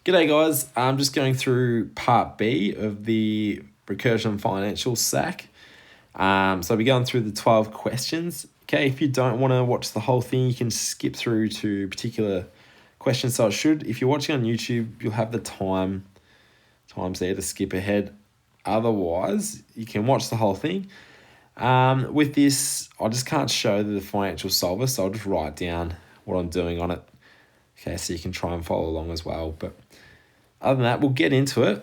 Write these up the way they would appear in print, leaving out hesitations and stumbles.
G'day guys, I'm just going through part B of the Recursion Financial SAC. So I'll be going through the 12 questions. Okay, if you don't want to watch the whole thing, you can skip through to particular questions. So if you're watching on YouTube, you'll have the times there to skip ahead. Otherwise, you can watch the whole thing. With this, I just can't show the financial solver, so I'll just write down what I'm doing on it. Okay, so you can try and follow along as well. But other than that, we'll get into it.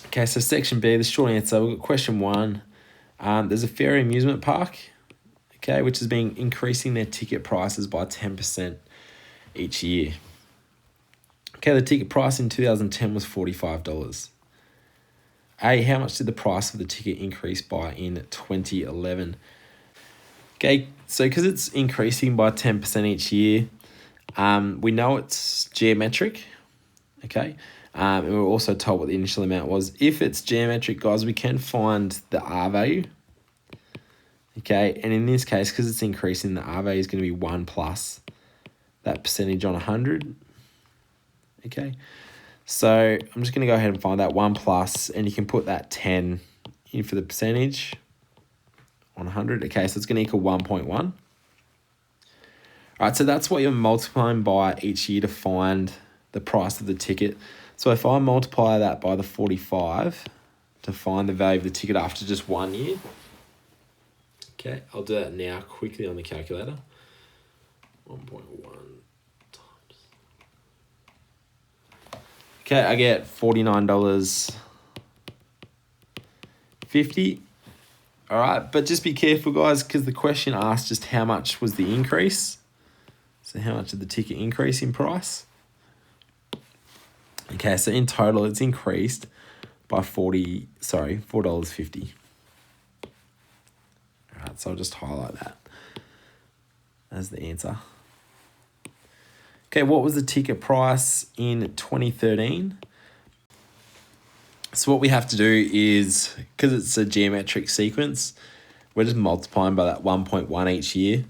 Okay, so section B, the short answer, we've got question 1. There's a ferry amusement park, okay, which has been increasing their ticket prices by 10% each year. Okay, the ticket price in 2010 was $45. A, how much did the price of the ticket increase by in 2011? Okay, so because it's increasing by 10% each year, we know it's geometric, okay? And we were also told what the initial amount was. If it's geometric, guys, we can find the R value, okay? And in this case, because it's increasing, the R value is going to be 1 plus that percentage on 100, okay? So I'm just going to go ahead and find that 1 plus, and you can put that 10 in for the percentage on 100. Okay, so it's going to equal 1.1. All right, so that's what you're multiplying by each year to find the price of the ticket. So if I multiply that by the 45 to find the value of the ticket after just 1 year, okay, I'll do that now quickly on the calculator. 1.1 times. Okay, I get $49.50. All right, but just be careful, guys, because the question asked just how much was the increase. So how much did the ticket increase in price? Okay, so in total, it's increased by $4.50. All right, so I'll just highlight that as the answer. Okay, what was the ticket price in 2013? So what we have to do is, because it's a geometric sequence, we're just multiplying by that 1.1 each year.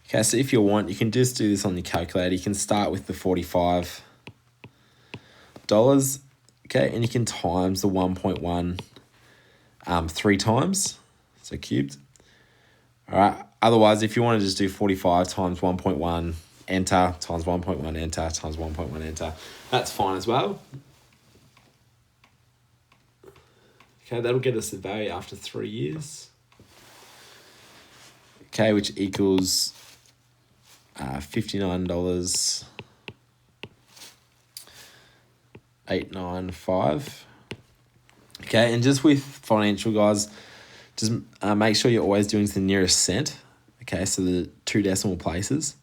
Okay, so if you want, you can just do this on your calculator. You can start with the $45, okay, and you can times the 1.1 3 times, so cubed. All right, otherwise, if you want to just do 45 times 1.1, enter, times 1.1, enter, times 1.1, enter, that's fine as well. Okay, that'll get us the value after 3 years. Okay, which equals $59.895. Okay, and just with financial, guys, just make sure you're always doing the nearest cent. Okay, so the 2 decimal places.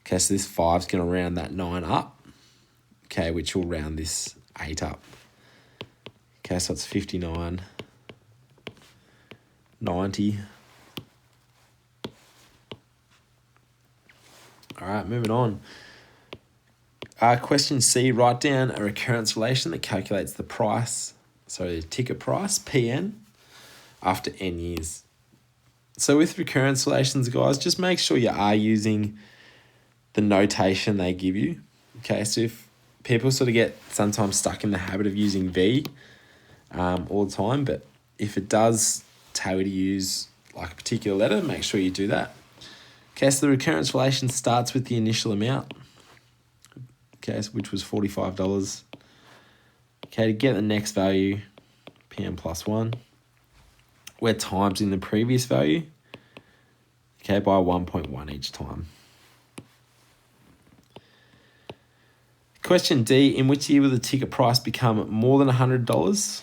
Okay, so this 5 is going to round that 9 up. Okay, which will round this 8 up. Okay, so it's 59.90. All right, moving on. Question C, write down a recurrence relation that calculates the price, so the ticket price, PN, after N years. So with recurrence relations, guys, just make sure you are using the notation they give you. Okay, so if people sort of get sometimes stuck in the habit of using V all the time, but if it does tell you to use like a particular letter, make sure you do that. Okay, so the recurrence relation starts with the initial amount, okay, which was $45. Okay, to get the next value, PN plus 1, we're timesing the previous value, okay, by 1.1 each time. Question D, in which year will the ticket price become more than $100?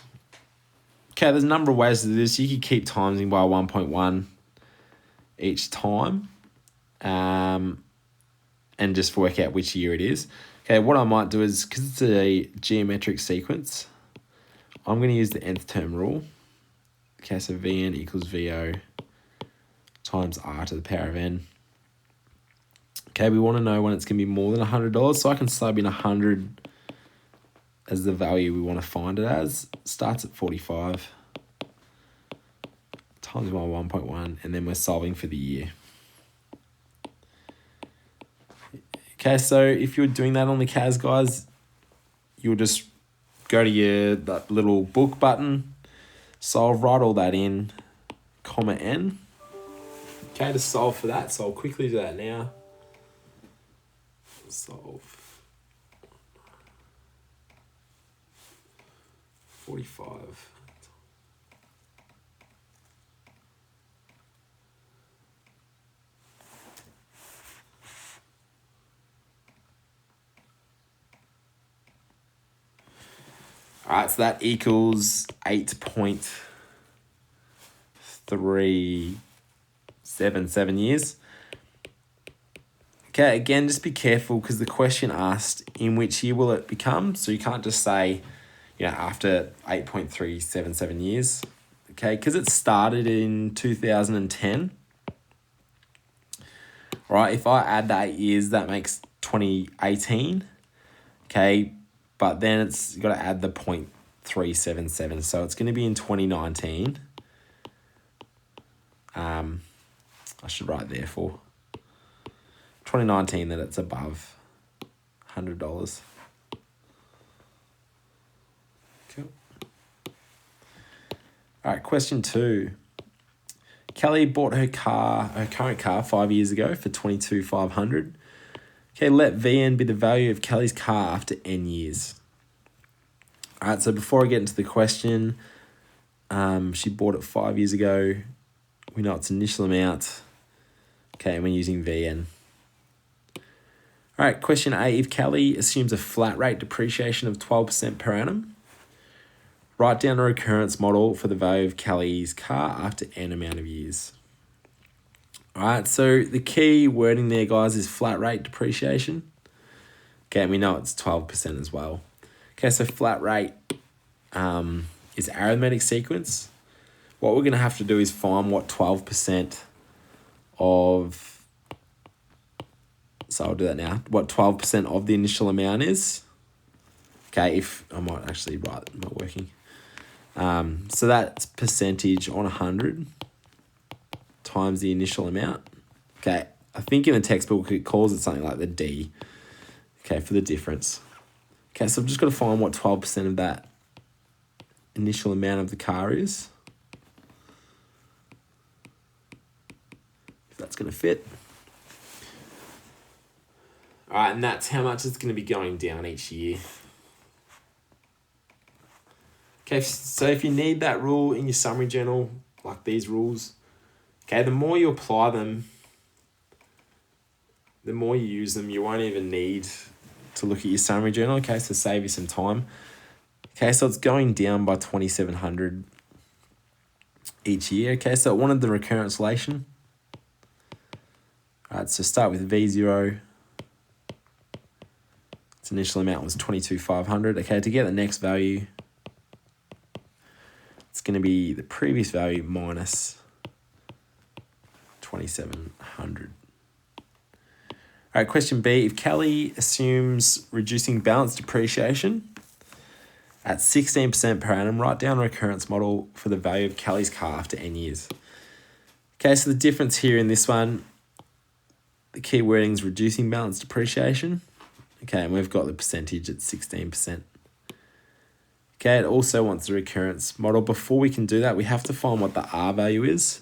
Okay, there's a number of ways to do this. You could keep timesing by 1.1 each time, and just work out which year it is. Okay, what I might do is, because it's a geometric sequence, I'm going to use the nth term rule. Okay, so Vn equals VO times R to the power of N. Okay, we want to know when it's going to be more than $100, so I can sub in 100 as the value we want to find it as. Starts at 45 times by 1.1, and then we're solving for the year. Okay, so if you're doing that on the CAS, guys, you'll just go to that little book button. So I'll write all that in, comma N. Okay, to solve for that. So I'll quickly do that now. Solve 45. All right, so that equals 8.377 years. Okay, again, just be careful because the question asked in which year will it become. So you can't just say, after 8.377 years. Okay, because it started in 2010. Right, if I add the 8 years, that makes 2018. Okay, but then it's got to add the 0.377. So it's going to be in 2019. I should write therefore 2019 that it's above $100. Cool. All right, question 2. Kelly bought her current car 5 years ago for $22,500. Okay, let VN be the value of Kelly's car after N years. All right, so before I get into the question, she bought it 5 years ago. We know its initial amount. Okay, and we're using VN. All right, question A. If Kelly assumes a flat rate depreciation of 12% per annum, write down a recurrence model for the value of Kelly's car after N amount of years. All right, so the key wording there, guys, is flat rate depreciation. Okay, and we know it's 12% as well. Okay, so flat rate is arithmetic sequence. What we're going to have to do is find what 12% of... So I'll do that now. What 12% of the initial amount is. Okay, if I might actually write, not working. So that's percentage on 100 times the initial amount. Okay, I think in the textbook it calls it something like the D. Okay, for the difference. Okay, so I've just got to find what 12% of that initial amount of the car is. If that's going to fit. All right, and that's how much it's going to be going down each year. Okay, so if you need that rule in your summary journal, like these rules, okay, the more you apply them, the more you use them, you won't even need to look at your summary journal, okay, so save you some time. Okay, so it's going down by 2,700 each year, okay, so it wanted the recurrence relation. All right, so start with V0. Its initial amount was 22,500. Okay, to get the next value, it's going to be the previous value minus 2,700. All right, question B. If Kelly assumes reducing balance depreciation at 16% per annum, write down a recurrence model for the value of Kelly's car after N years. Okay, so the difference here in this one, the key wording is reducing balance depreciation. Okay, and we've got the percentage at 16%. Okay, it also wants the recurrence model. Before we can do that, we have to find what the R value is.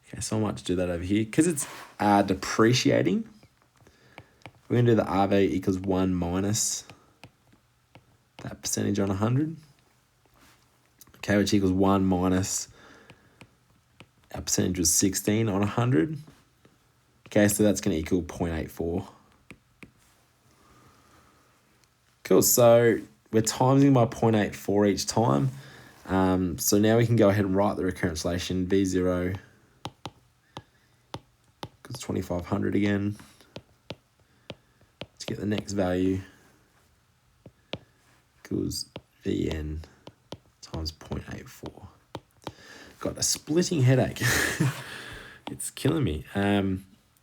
Okay, so I might do that over here. Because it's depreciating, we're going to do the R value equals 1 minus that percentage on 100. Okay, which equals 1 minus our percentage was 16 on 100. Okay, so that's going to equal 0.84. Cool, so we're timesing by 0.84 each time. So now we can go ahead and write the recurrence relation. V0 equals 2,500 again. To get the next value equals Vn times 0.84. Got a splitting headache. It's killing me. All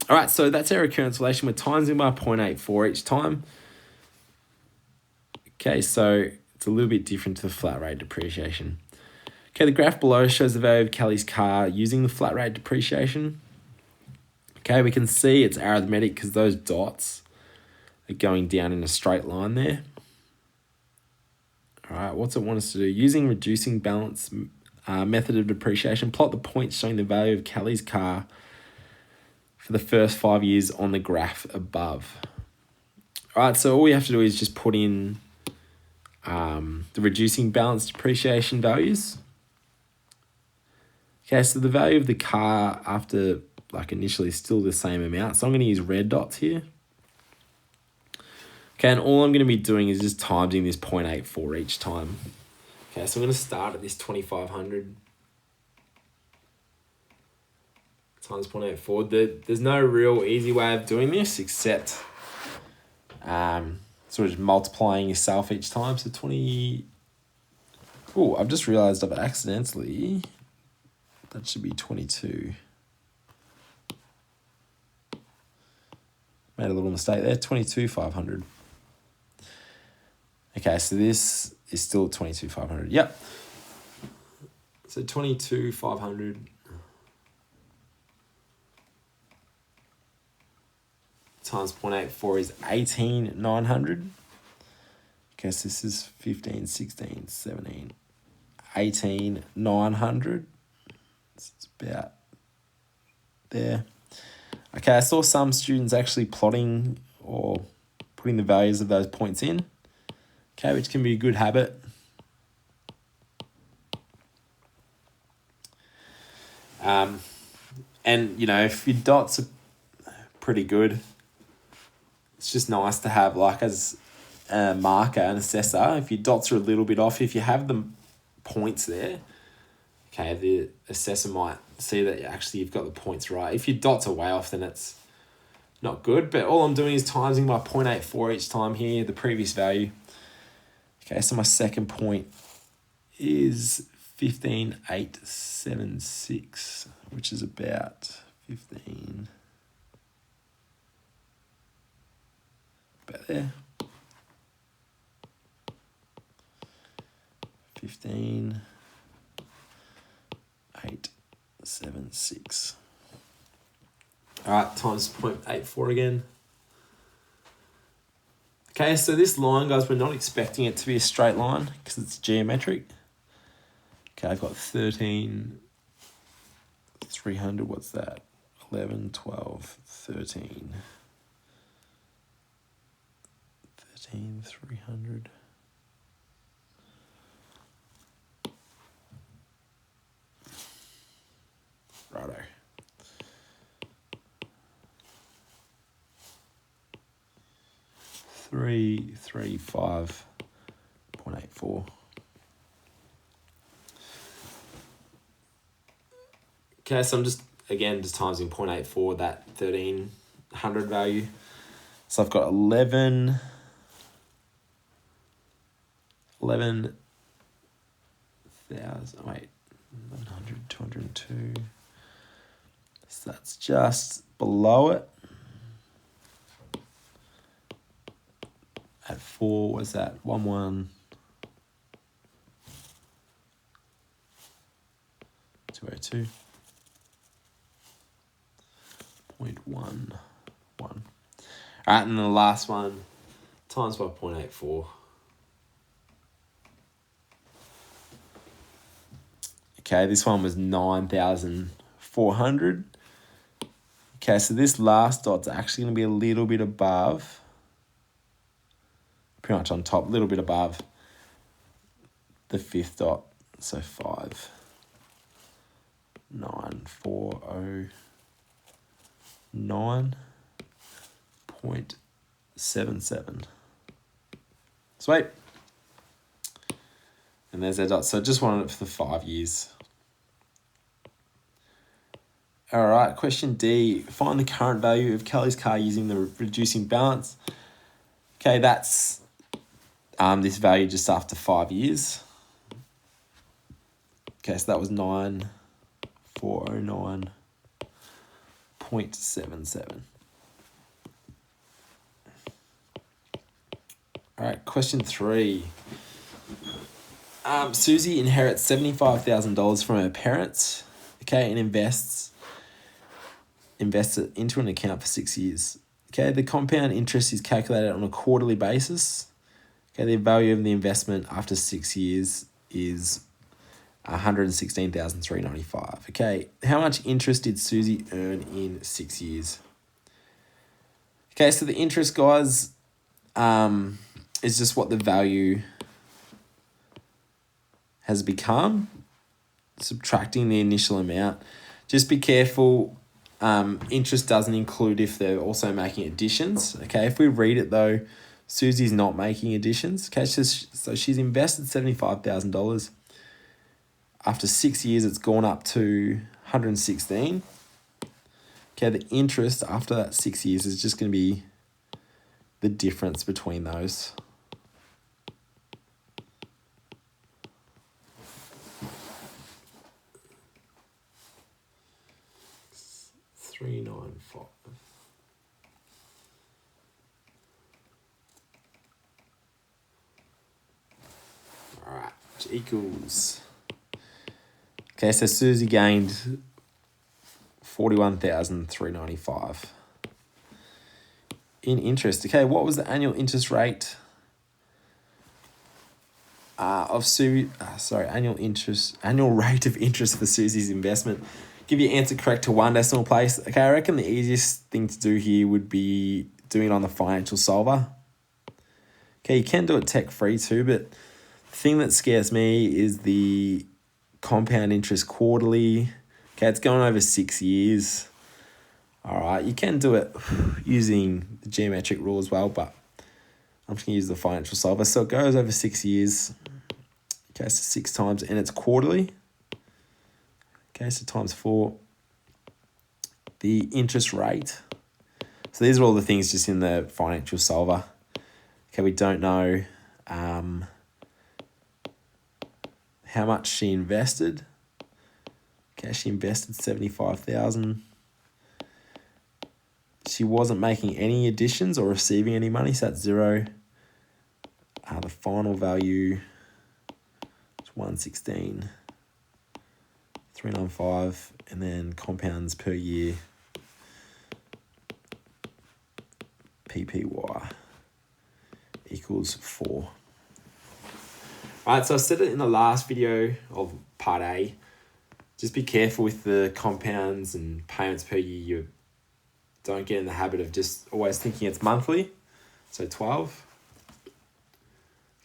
right, so that's our recurrence relation. We're timesing by 0.84 each time. Okay, so it's a little bit different to the flat rate depreciation. Okay, the graph below shows the value of Kelly's car using the flat rate depreciation. Okay, we can see it's arithmetic because those dots are going down in a straight line there. All right, what's it want us to do? Using reducing balance method of depreciation, plot the points showing the value of Kelly's car for the first 5 years on the graph above. All right, so all we have to do is just put in the reducing balance depreciation values. Okay, so the value of the car after initially is still the same amount. So I'm going to use red dots here. Okay, and all I'm going to be doing is just timesing this 0.84 each time. Okay, so I'm going to start at this 2,500 times 0.84. There's no real easy way of doing this except sort of multiplying yourself each time. So 20... Oh, I've just realised I've accidentally... That should be 22. Made a little mistake there. 22,500. Okay, so this is still 22,500. Yep. So 22,500 times 0.84 is 18,900. Okay, so this is 15, 16, 17, 18,900. It's about there. Okay, I saw some students actually plotting or putting the values of those points in. Okay, which can be a good habit. And, if your dots are pretty good, it's just nice to have, as a marker, an assessor, if your dots are a little bit off, if you have the points there, okay, the assessor might see that actually you've got the points right. If your dots are way off, then it's not good. But all I'm doing is timesing by 0.84 each time here, the previous value. Okay, so my second point is 15,876, which is about 15. About there. 15,876. All right, times 0.84 again. Okay, so this line, guys, we're not expecting it to be a straight line because it's geometric. Okay, I've got 13,300. What's that? 11, 12, 13. 13,300. Righto. $335.84. Okay, so I'm just timesing 0.84, that 1,300 value. So I've got 11,000, 1100, 202. So that's just below it. At 4, was that 11, 202. 0.11. All right, and the last one times by 0.84. Okay, this one was 9,400. Okay, so this last dot's actually going to be a little bit above, pretty much on top, a little bit above the fifth dot. So 5,9,409.77. Sweet. And there's our dot. So just wanted it for the 5 years. All right, question D. Find the current value of Kelly's car using the reducing balance. Okay, that's this value just after 5 years. Okay, so that was 9,409.77. All right, question 3. Susie inherits $75,000 from her parents, okay, and invests it into an account for 6 years. Okay, the compound interest is calculated on a quarterly basis. Okay, the value of the investment after 6 years is $116,395. Okay, how much interest did Susie earn in 6 years? Okay, so the interest, guys, is just what the value has become, subtracting the initial amount. Just be careful. Interest doesn't include if they're also making additions. Okay, if we read it though, Susie's not making additions. Okay, so she's invested $75,000. After 6 years, it's gone up to 116. Okay, the interest after that 6 years is just going to be the difference between those. $395. All right, which equals. Okay, so Susie gained $41,395 in interest. Okay, what was the annual interest rate annual rate of interest for Susie's investment? Give your answer correct to one decimal place. Okay, I reckon the easiest thing to do here would be doing it on the financial solver. Okay, you can do it tech-free too, but the thing that scares me is the compound interest quarterly. Okay, it's going over 6 years. All right, you can do it using the geometric rule as well, but I'm just going to use the financial solver. So it goes over 6 years. Okay, so 6 times, and it's quarterly. Okay, so times 4. The interest rate. So these are all the things just in the financial solver. Okay, we don't know how much she invested. Okay, she invested $75,000. She wasn't making any additions or receiving any money, so that's 0. The final value is 116,395, and then compounds per year, PPY equals 4. All right, so I said it in the last video of part A. Just be careful with the compounds and payments per year. You don't get in the habit of just always thinking it's monthly. So 12.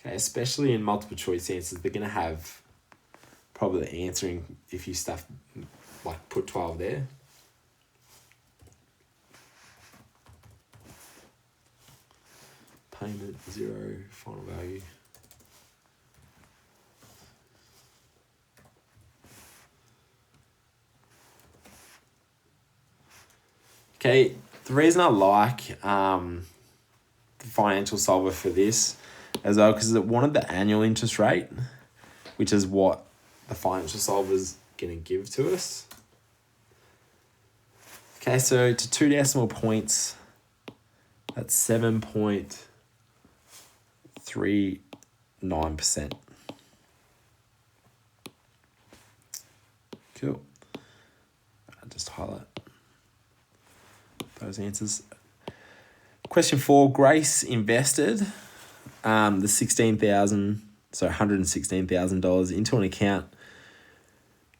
Okay, especially in multiple choice answers, they're going to have probably the answering if you put 12 there. Payment 0, final value. Okay, the reason I like the financial solver for this as well, because it wanted the annual interest rate, which is what the financial solver is going to give to us. Okay, so to 2 decimal points, that's 7.39%. Cool. I'll just highlight those answers. Question 4, Grace invested the $116,000 into an account,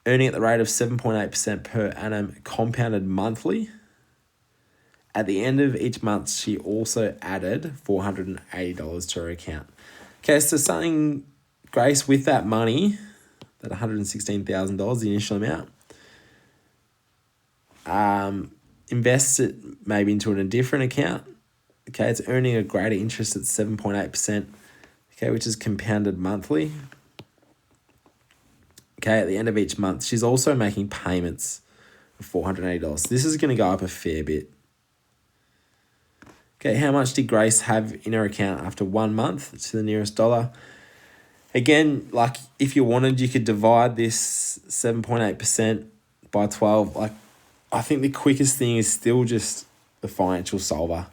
earning at the rate of 7.8% per annum compounded monthly. At the end of each month, she also added $480 to her account. Okay, so something, Grace, with that money, that $116,000, the initial amount, invests it maybe into a different account. Okay, it's earning a greater interest at 7.8%, okay, which is compounded monthly. Okay, at the end of each month, she's also making payments of $480. This is going to go up a fair bit. Okay, how much did Grace have in her account after 1 month to the nearest dollar? Again, like if you wanted, you could divide this 7.8% by 12. Like, I think the quickest thing is still just the financial solver.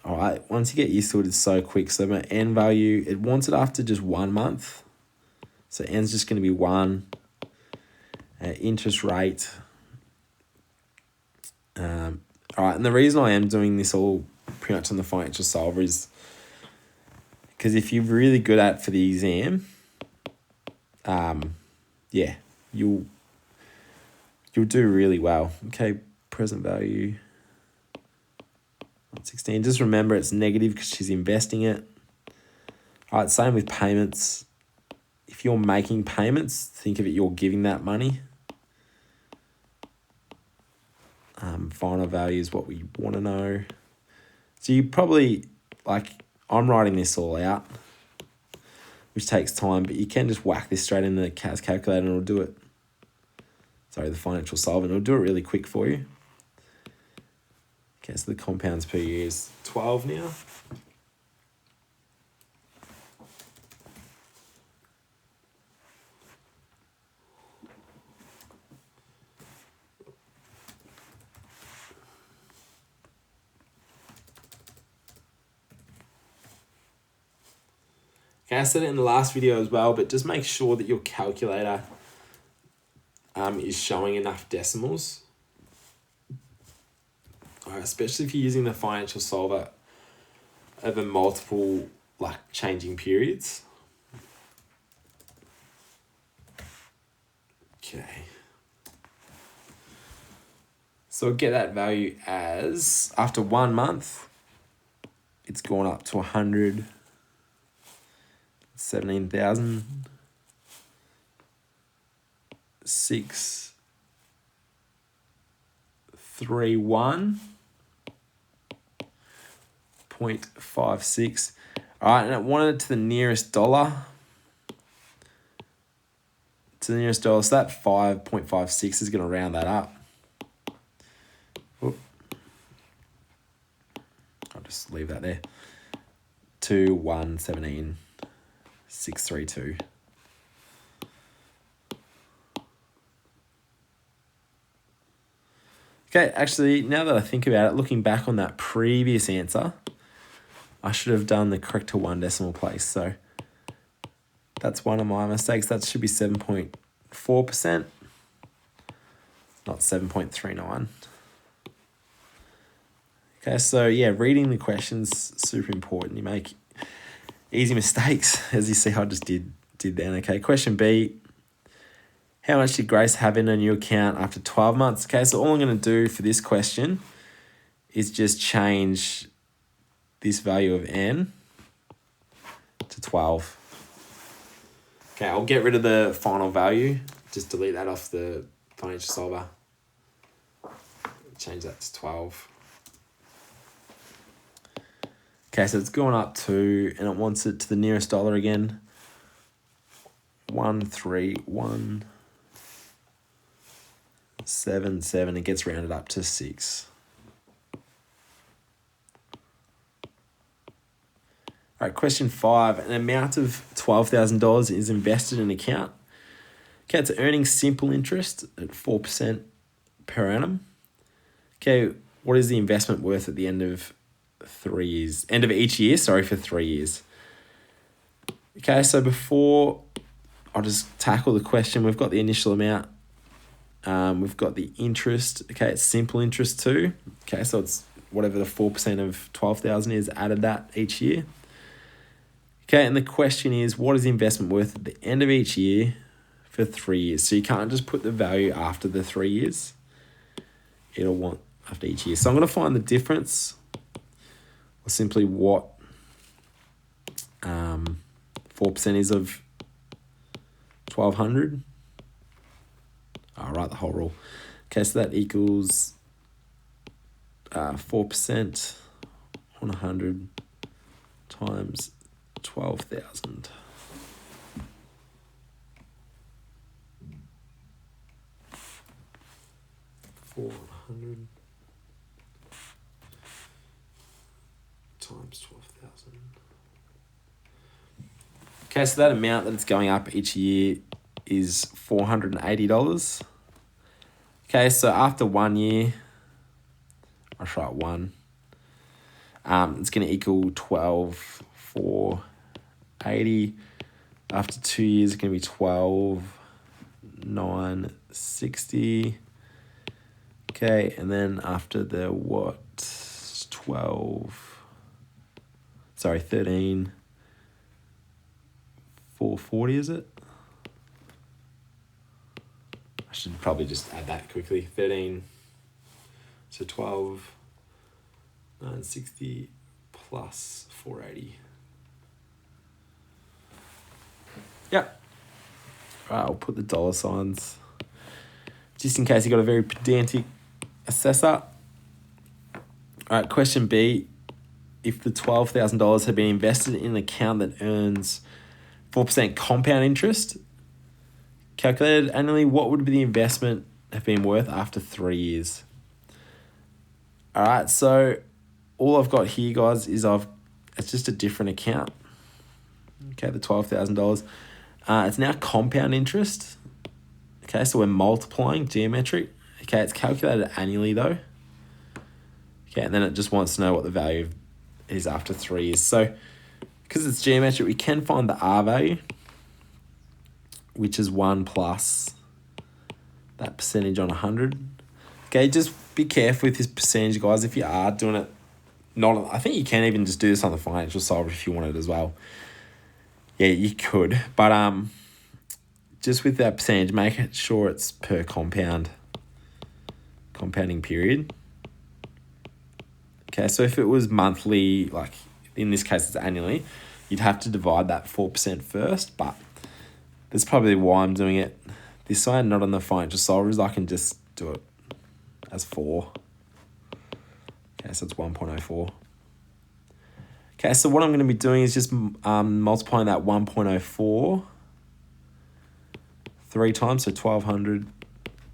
All right, once you get used to it, it's so quick. So my end value, it wants it after just 1 month. So end's just going to be 1. Interest rate. All right, and the reason I am doing this all pretty much on the financial solver is Because if you're really good at it for the exam, yeah, you'll do really well. Okay, present value 116. Just remember it's negative because she's investing it. All right, same with payments. If you're making payments, think of it, you're giving that money. Final value is what we want to know. So you probably, I'm writing this all out, which takes time, but you can just whack this straight in the CAS calculator and it'll do it. Sorry, the financial solvent. It'll do it really quick for you. Okay, so the compounds per year is 12 now. Okay, I said it in the last video as well, but just make sure that your calculator is showing enough decimals. Especially if you're using the financial solver over multiple changing periods. Okay. So get that value as, after 1 month, it's gone up to 117,631.56. All right, and it wanted it to the nearest dollar. To the nearest dollar, so that 5.56 is going to round that up. Oop. I'll just leave that there. To 117,632. Okay, actually, now that I think about it, looking back on that previous answer, I should have done the correct to 1 decimal place. So that's one of my mistakes. That should be 7.4%, not 7.39. Okay, so yeah, reading the questions super important. You make easy mistakes, as you see I just did then. Okay, question B. How much did Grace have in her new account after 12 months? Okay, so all I'm going to do for this question is just change this value of N to 12. Okay, I'll get rid of the final value. Just delete that off the financial solver. Change that to 12. Okay, so it's going up to, and it wants it to the nearest dollar again. 13177. It gets rounded up to 6. All right, question 5. An amount of $12,000 is invested in an account. Okay, it's earning simple interest at 4% per annum. Okay, what is the investment worth at the end of 3 years? End of each year, sorry, for 3 years. Okay, so before I'll just tackle the question, we've got the initial amount. We've got the interest. Okay, it's simple interest too. Okay, so it's whatever the 4% of 12,000 is, added that each year. Okay, and the question is, what is the investment worth at the end of each year for 3 years? So you can't just put the value after the 3 years. It'll want after each year. So I'm going to find the difference, or simply what 4% is of 1,200. I'll write the whole rule. Okay, so that equals 4% on 100 times 12,000. $400 times 12,000. Okay, so that amount that it's going up each year is $480. Okay, so after 1 year, I'll write 1. It's going to equal 12,480. After 2 years, it's going to be 12,960. Okay, and then after the 13 440, is it? I should probably just add that quickly. 13, so 12, 960 plus 480. Yep. All right, I'll put the dollar signs just in case you got a very pedantic assessor. All right, question B. If the $12,000 had been invested in an account that earns 4% compound interest, calculated annually, what would the investment have been worth after 3 years? All right, so all I've got here, guys, is it's just a different account. Okay, the $12,000. It's now compound interest. Okay, so we're multiplying geometric. Okay, it's calculated annually though. Okay, and then it just wants to know what the value is after 3 years. So because it's geometric, we can find the R value, which is 1 plus that percentage on 100. Okay, just be careful with this percentage, guys. If you are doing it, I think you can even just do this on the financial solver if you wanted as well. Yeah, you could, but just with that percentage, make sure it's per compounding period. Okay, so if it was monthly, like in this case it's annually, you'd have to divide that 4% first, but that's probably why I'm doing it this side, not on the financial solvers. I can just do it as 4. Okay, so it's 1.04. Okay, so what I'm going to be doing is just multiplying that 1.04 3 times, so 1,200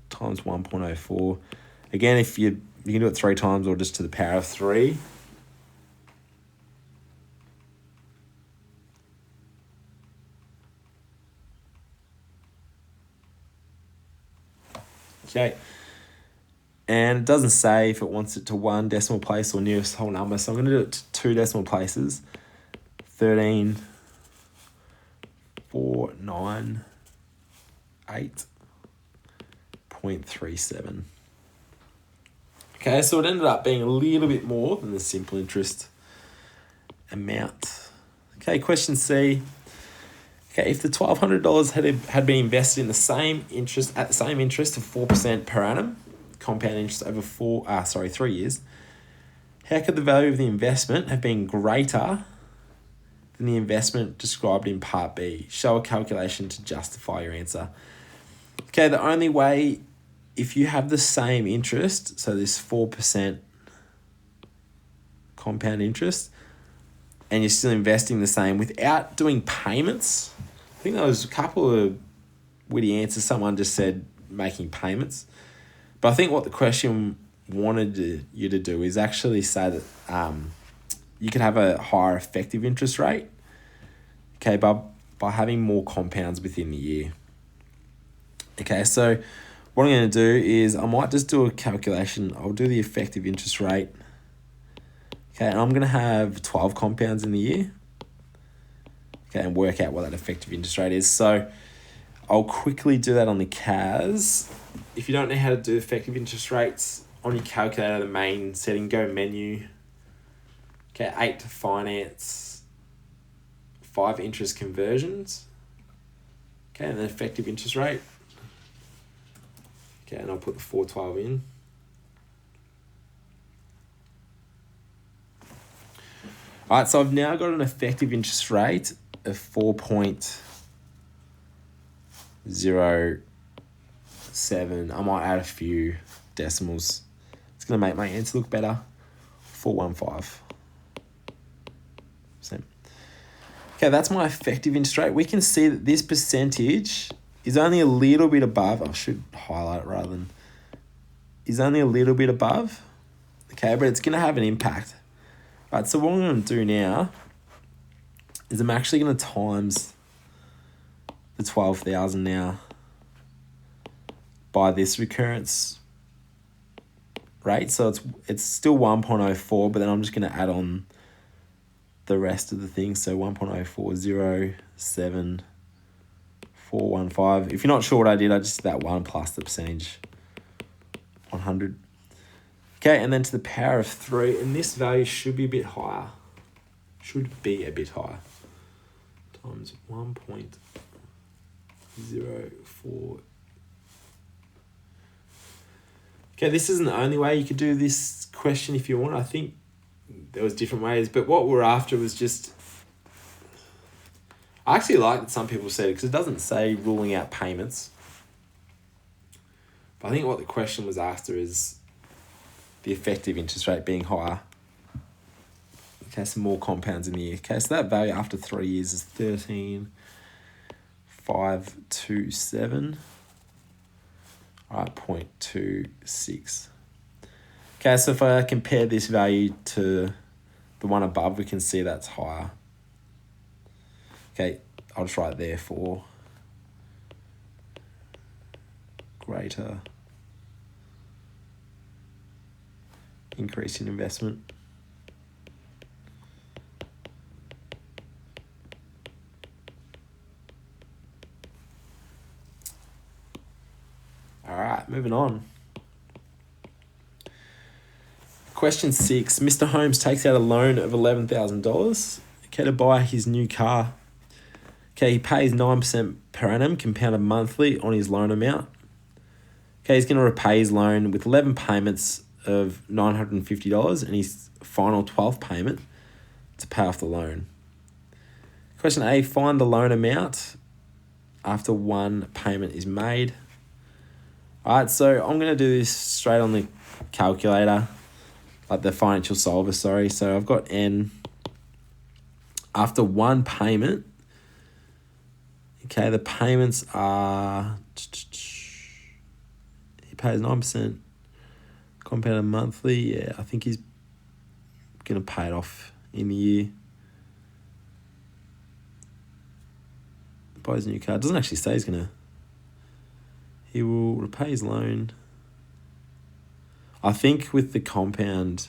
times 1.04. Again, if you can do it 3 times or just to the power of 3. Okay. And it doesn't say if it wants it to 1 decimal place or nearest whole number. So I'm going to do it to 2 decimal places. 13,498.37. Okay, so it ended up being a little bit more than the simple interest amount. Okay, question C. Okay, if the $1,200 had been invested in the same interest of 4% per annum, compound interest over 3 years, how could the value of the investment have been greater than the investment described in Part B? Show a calculation to justify your answer. Okay, the only way, if you have the same interest, so this 4% compound interest, and you're still investing the same without doing payments, I think there was a couple of witty answers. Someone just said making payments. But I think what the question wanted you to do is actually say that you could have a higher effective interest rate, okay, by having more compounds within the year. Okay, so what I'm going to do is I might just do a calculation. I'll do the effective interest rate. Okay, and I'm going to have 12 compounds in the year. Okay, and work out what that effective interest rate is. So I'll quickly do that on the CAS. If you don't know how to do effective interest rates, on your calculator, the main setting, go menu. Okay, 8 to finance, 5 interest conversions. Okay, and then effective interest rate. Okay, and I'll put the 412 in. All right, so I've now got an effective interest rate of 4.07. I might add a few decimals. It's going to make my answer look better. 415%. Okay, that's my effective interest rate. We can see that this percentage is only a little bit above. I should highlight it rather than is only a little bit above. Okay, but it's going to have an impact. All right, so what I'm going to do now is I'm actually going to times the 12,000 now by this recurrence rate. So it's still 1.04, but then I'm just going to add on the rest of the things. So 1.0407,415. If you're not sure what I did, I just did that 1 plus the percentage 100. Okay, and then to the power of 3, and this value should be a bit higher. To times 1.04. Okay, this isn't the only way you could do this question if you want. I think there was different ways, but what we're after was just... I actually like that some people said it because it doesn't say ruling out payments. But I think what the question was after is the effective interest rate being higher. Okay, some more compounds in the year. Okay, so that value after 3 years is 13,527. All right, 0.26. Okay, so if I compare this value to the one above, we can see that's higher. Okay, I'll just write therefore greater increase in investment. All right, moving on. Question 6. Mr. Holmes takes out a loan of $11,000 to buy his new car. Okay, he pays 9% per annum compounded monthly on his loan amount. Okay, he's going to repay his loan with 11 payments of $950 and his final 12th payment to pay off the loan. Question A, find the loan amount after one payment is made. All right, so I'm going to do this straight on the calculator, like the financial solver, sorry. So I've got N after one payment. Okay, the payments are, he pays 9% compounded monthly. Yeah, I think he's going to pay it off in the year. Buys a new car. It doesn't actually say he's going to. He will repay his loan. I think with the compound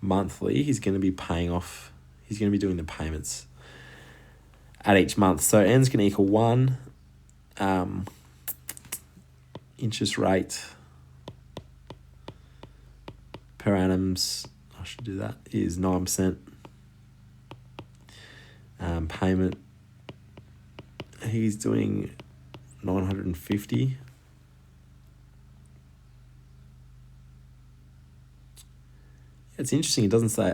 monthly, he's going to be paying off. He's going to be doing the payments at each month. So N's going to equal 1. Interest rate per annums, I should do that, is 9%. Payment, he's doing 950. It's interesting. It doesn't say.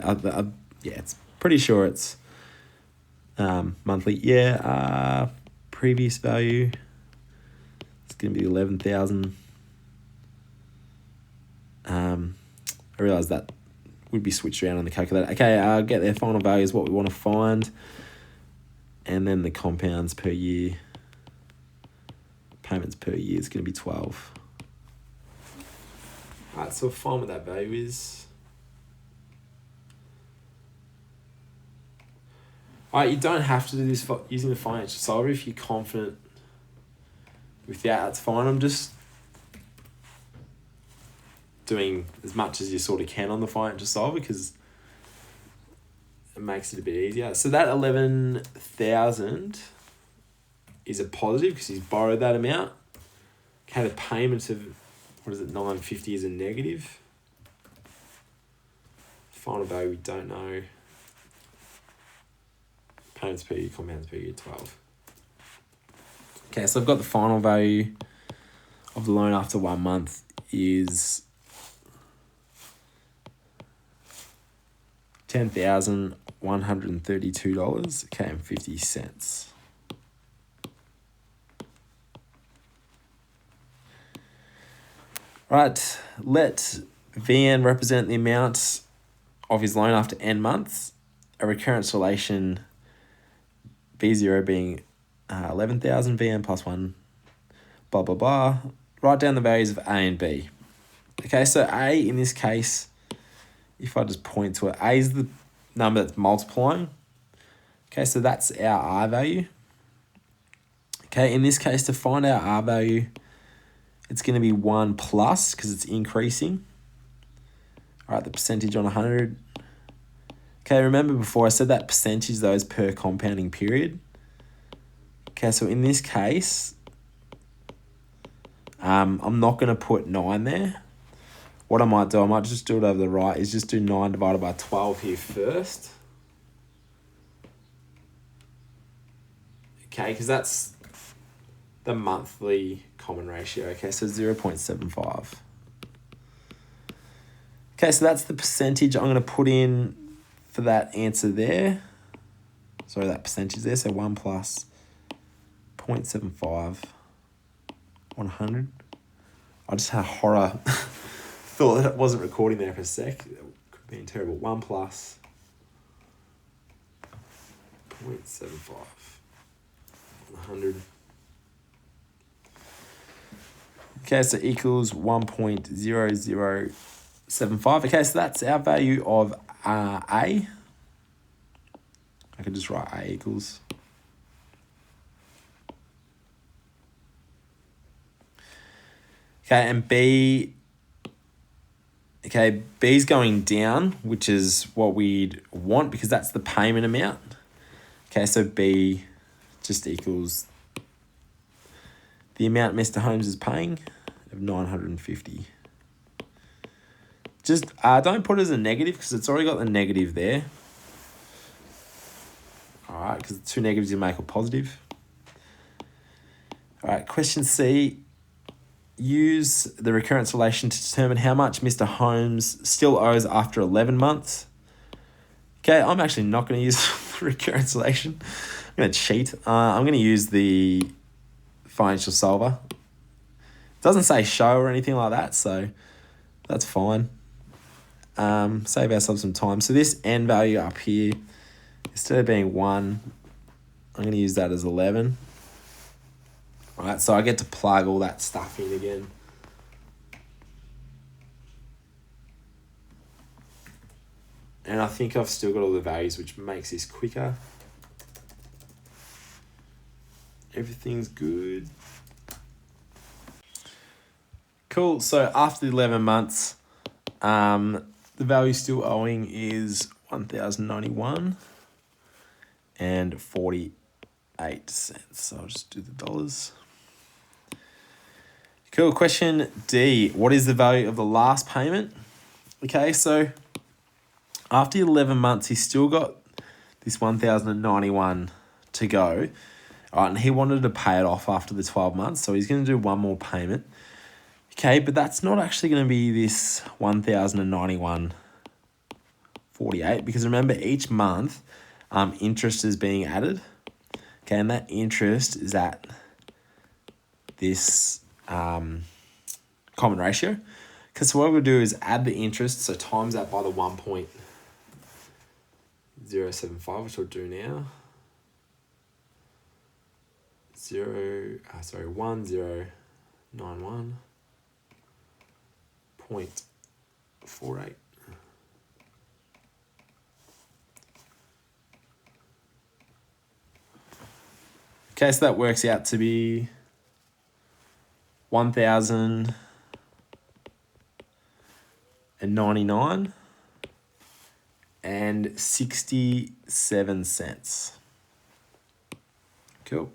Yeah, it's pretty sure it's monthly. Yeah. Previous value. It's going to be 11,000. I realize that would be switched around on the calculator. Okay. Get their final value is what we want to find, and then the compounds per year. Payments per year is going to be 12. All right. So we'll find what that value is. All right, you don't have to do this using the financial solver if you're confident with that. That's fine. I'm just doing as much as you sort of can on the financial solver because it makes it a bit easier. So that 11,000 is a positive because he's borrowed that amount. Okay, the payment of, 950 is a negative. Final value we don't know. Payments per year, compounds per year, 12. Okay, so I've got the final value of the loan after 1 month is $10,132, okay, and 50 cents. Right, let VN represent the amount of his loan after N months. A recurrence relation B0 being 11,000, VN plus 1, blah, blah, blah. Write down the values of A and B. Okay, so A in this case, if I just point to it, A is the number that's multiplying. Okay, so that's our R value. Okay, in this case, to find our R value, it's going to be 1 plus because it's increasing. All right, the percentage on 100. Okay, remember before I said that percentage though is per compounding period. Okay, so in this case, I'm not going to put 9 there. What I might do, I might just do it over the right, is just do 9 divided by 12 here first. Okay, because that's the monthly common ratio. Okay, so 0.75. Okay, so that's the percentage I'm going to put in for that answer there. Sorry, that percentage there. So 1 plus 0.75, 100. I just had a horror thought that it wasn't recording there for a sec. It could be terrible. 1 plus 0.75, 100. Okay, so equals 1.0075. Okay, so that's our value of A. I could just write A equals. Okay, and B, okay, B's going down, which is what we'd want because that's the payment amount. Okay, so B just equals the amount Mr. Holmes is paying of $950. Just don't put it as a negative because it's already got the negative there. All right, because two negatives you make a positive. All right, question C. Use the recurrence relation to determine how much Mr. Holmes still owes after 11 months. Okay, I'm actually not going to use the recurrence relation. I'm going to cheat. I'm going to use the financial solver. It doesn't say show or anything like that, so that's fine. Save ourselves some time. So this n value up here, instead of being 1, I'm going to use that as 11. All right, so I get to plug all that stuff in again. And I think I've still got all the values, which makes this quicker. Everything's good. Cool, so after the 11 months, the value still owing is $1,091 and 48 cents. So I'll just do the dollars. Cool. Question D. What is the value of the last payment? Okay, so after 11 months, he's still got this $1,091 to go. All right, and he wanted to pay it off after the 12 months, so he's going to do one more payment. Okay, but that's not actually going to be this $1,091.48 because remember, each month, interest is being added. Okay, and that interest is at this common ratio. Because what we'll do is add the interest, so times that by the 1.075, which we'll do now. 1091.48. Okay, so that works out to be 1,099 and 67 cents. Cool.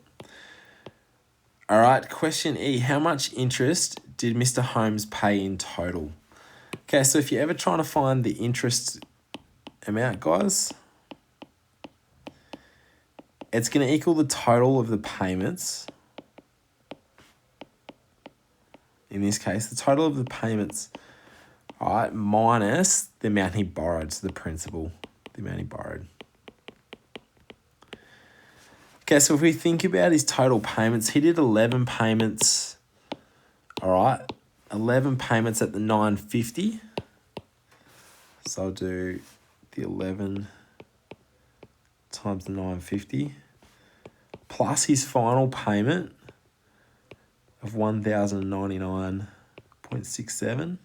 All right, question E. How much interest did Mr. Holmes pay in total? Okay, so if you're ever trying to find the interest amount, guys, it's going to equal the total of the payments. In this case, the total of the payments, all right, minus the amount he borrowed, so the principal, the amount he borrowed. Okay, so if we think about his total payments, he did 11 payments, all right, 11 payments at the $950. So I'll do the 11 times the $950 plus his final payment of $1,099.67.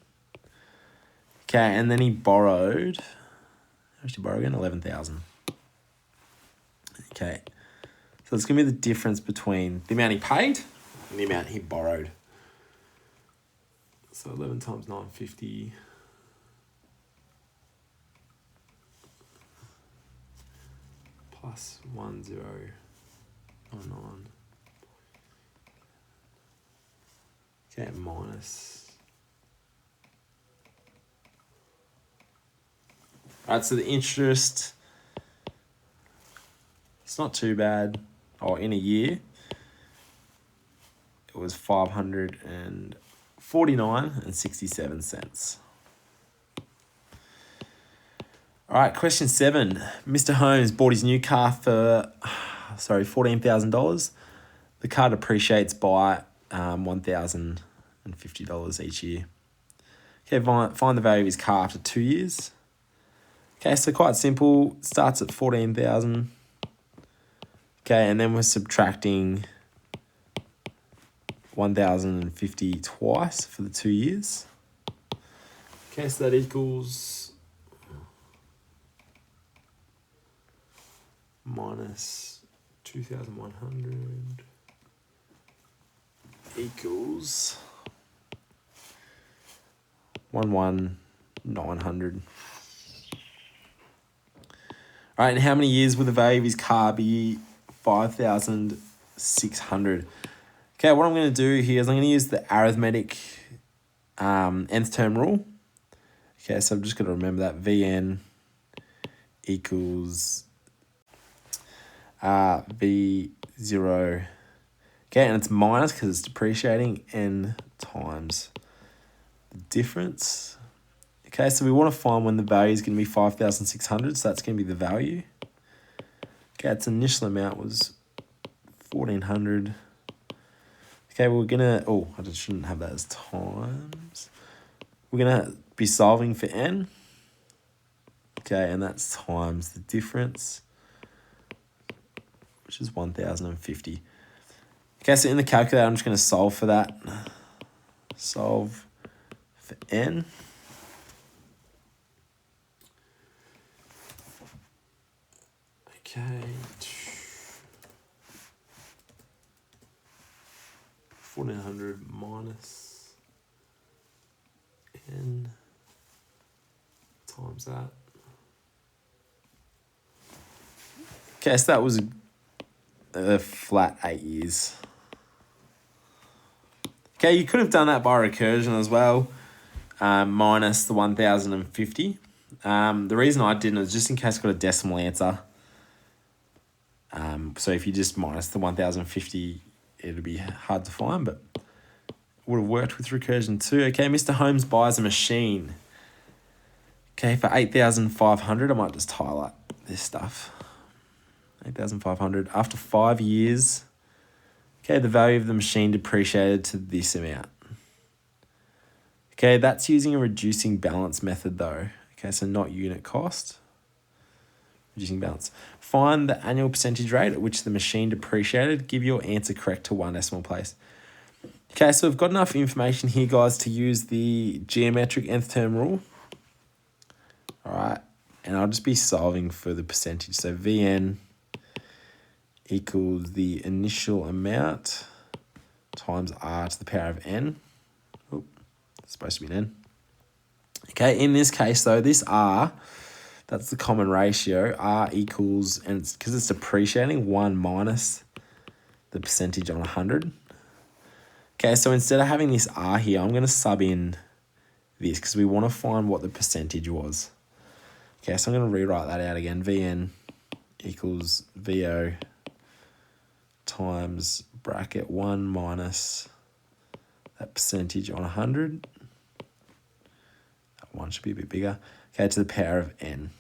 Okay, and then he borrowed, how much did he borrow again? 11,000. Okay, so it's going to be the difference between the amount he paid and the amount he borrowed. So 11 times 950 plus 1099. Okay, minus. All right, so the interest, it's not too bad. or in a year, it was $549.67. All right, question 7. Mr. Holmes bought his new car for, $14,000. The car depreciates by $1,050 each year. Okay, find the value of his car after 2 years. Okay, so quite simple. Starts at 14,000. Okay, and then we're subtracting 1,050 twice for the 2 years. Okay, so that equals minus 2,100 equals 11,900. All right, and how many years will the value of his car be? 5,600. Okay, what I'm going to do here is I'm going to use the arithmetic nth term rule. Okay, so I'm just going to remember that Vn equals V0. Okay, and it's minus because it's depreciating, n times the difference. Okay, so we want to find when the value is going to be 5,600, so that's going to be the value. Okay, its initial amount was 1,400. Okay, we're going to, I just shouldn't have that as times. We're going to be solving for n. Okay, and that's times the difference, which is 1,050. Okay, so in the calculator, I'm just going to solve for that. Solve for n. Okay. 1,400 minus n times that. Okay, so that was a flat 8 years. Okay, you could have done that by recursion as well, minus the 1,050. The reason I didn't was just in case I got a decimal answer. So if you just minus the 1,050, it'll be hard to find, but would have worked with recursion too. Okay, Mr. Holmes buys a machine. Okay, for 8,500, I might just highlight this stuff. 8,500. After 5 years, okay, the value of the machine depreciated to this amount. Okay, that's using a reducing balance method though. Okay, so not unit cost. Reducing balance. Find the annual percentage rate at which the machine depreciated. Give your answer correct to one decimal place. Okay, so we've got enough information here, guys, to use the geometric nth term rule. All right, and I'll just be solving for the percentage. So Vn equals the initial amount times r to the power of n. Oh, it's supposed to be an n. Okay, in this case, though, this r, that's the common ratio. R equals, and it's because it's depreciating, 1 minus the percentage on 100. Okay, so instead of having this R here, I'm going to sub in this because we want to find what the percentage was. Okay, so I'm going to rewrite that out again. Vn equals VO times bracket 1 minus that percentage on 100. That one should be a bit bigger. Okay, to the power of n.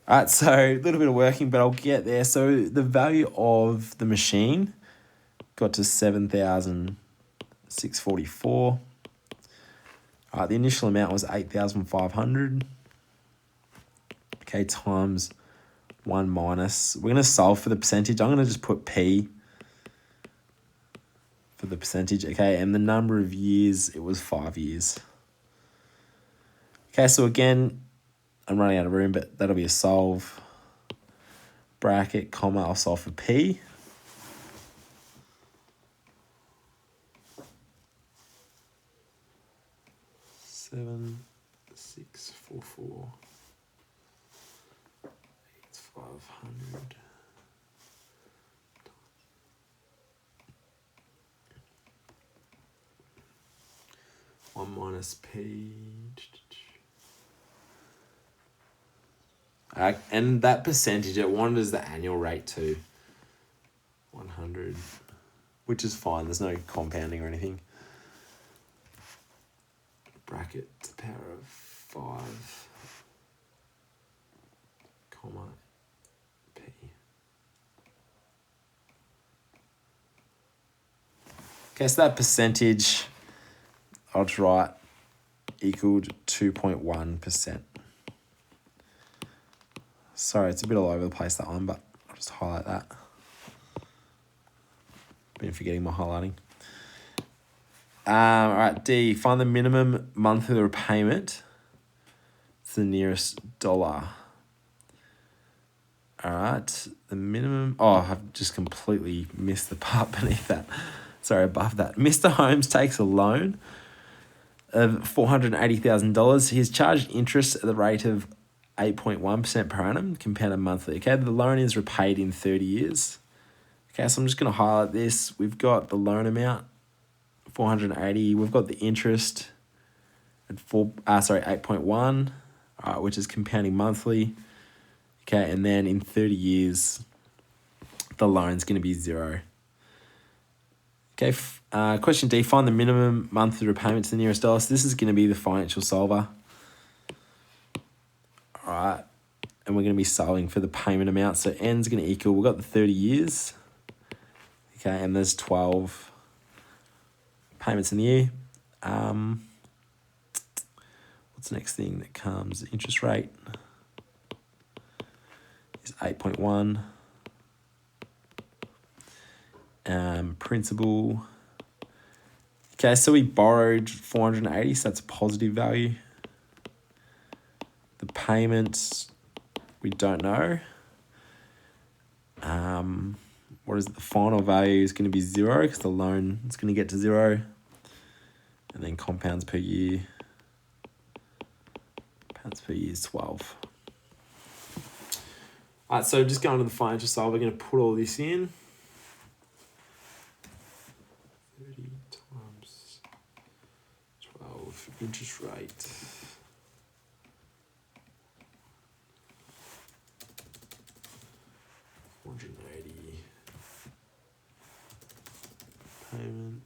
All right, so a little bit of working, but I'll get there. So the value of the machine got to 7,644. All right, the initial amount was 8,500. Okay, times 1 minus. We're going to solve for the percentage. I'm going to just put P for the percentage. Okay, and the number of years, it was 5 years. Okay, so again, I'm running out of room, but that'll be a solve. Bracket, comma, I'll solve for P. Seven, 6, 4, 4. 8,500. 1 minus P. And that percentage, it wanted as the annual rate too. 100, which is fine. There's no compounding or anything. Bracket to the power of 5, comma, p. Okay, so that percentage, I'll just write equaled 2.1%. Sorry, it's a bit all over the place, that one, but I'll just highlight that. Been forgetting my highlighting. All right, D, find the minimum monthly repayment to the nearest dollar. All right, the minimum, I've just completely missed the part beneath that. Sorry, above that. Mr. Holmes takes a loan of $480,000. He's charged interest at the rate of 8.1% per annum, compounded monthly. Okay, the loan is repaid in 30 years. Okay, so I'm just going to highlight this. We've got the loan amount, 480. We've got the interest at 8.1, which is compounding monthly. Okay, and then in 30 years, the loan's going to be 0. Okay, question D, find the minimum monthly repayment to the nearest dollar. So this is going to be the financial solver. All right, and we're going to be solving for the payment amount. So N's going to equal, we've got the 30 years. Okay, and there's 12 payments in the year. What's the next thing that comes? Interest rate is 8.1. Principal. Okay, so we borrowed 480, so that's a positive value. The payments, we don't know. What is it? The final value is going to be 0 because the loan is going to get to 0. And then compounds per year. Compounds per year is 12. All right, so just going to the financial side, we're going to put all this in. 30 times 12 interest rate. Payment.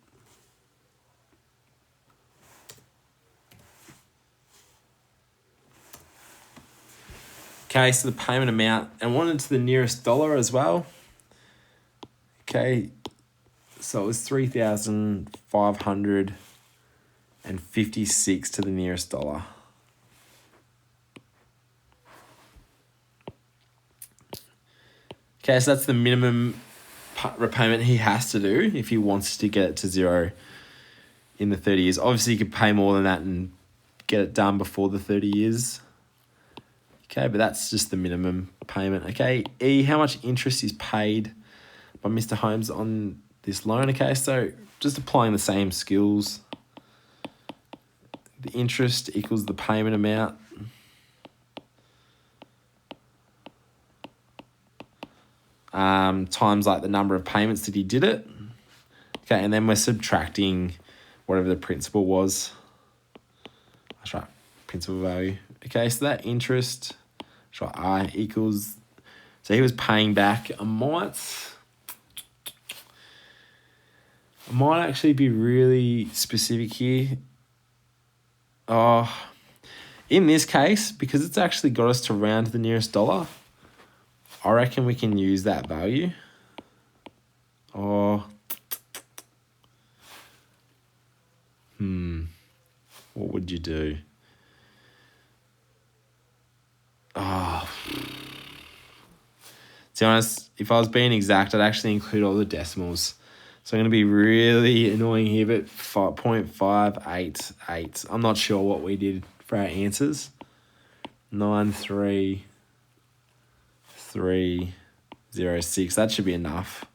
Okay, so the payment amount, and wanted to the nearest dollar as well. Okay, so it was 3,556 to the nearest dollar. Okay, so that's the minimum repayment he has to do if he wants to get it to 0 in the 30 years. Obviously, you could pay more than that and get it done before the 30 years. Okay, but that's just the minimum payment. Okay, E, how much interest is paid by Mr. Holmes on this loan? Okay, so just applying the same skills. The interest equals the payment amount. Times like the number of payments that he did it. Okay, and then we're subtracting whatever the principal was. That's right, principal value. Okay, so that interest, that's right, I equals, so he was paying back, I might actually be really specific here. In this case, because it's actually got us to round to the nearest dollar, I reckon we can use that value. What would you do? To be honest, if I was being exact, I'd actually include all the decimals. So I'm going to be really annoying here, but 5.588. I'm not sure what we did for our answers. 93306. That should be enough.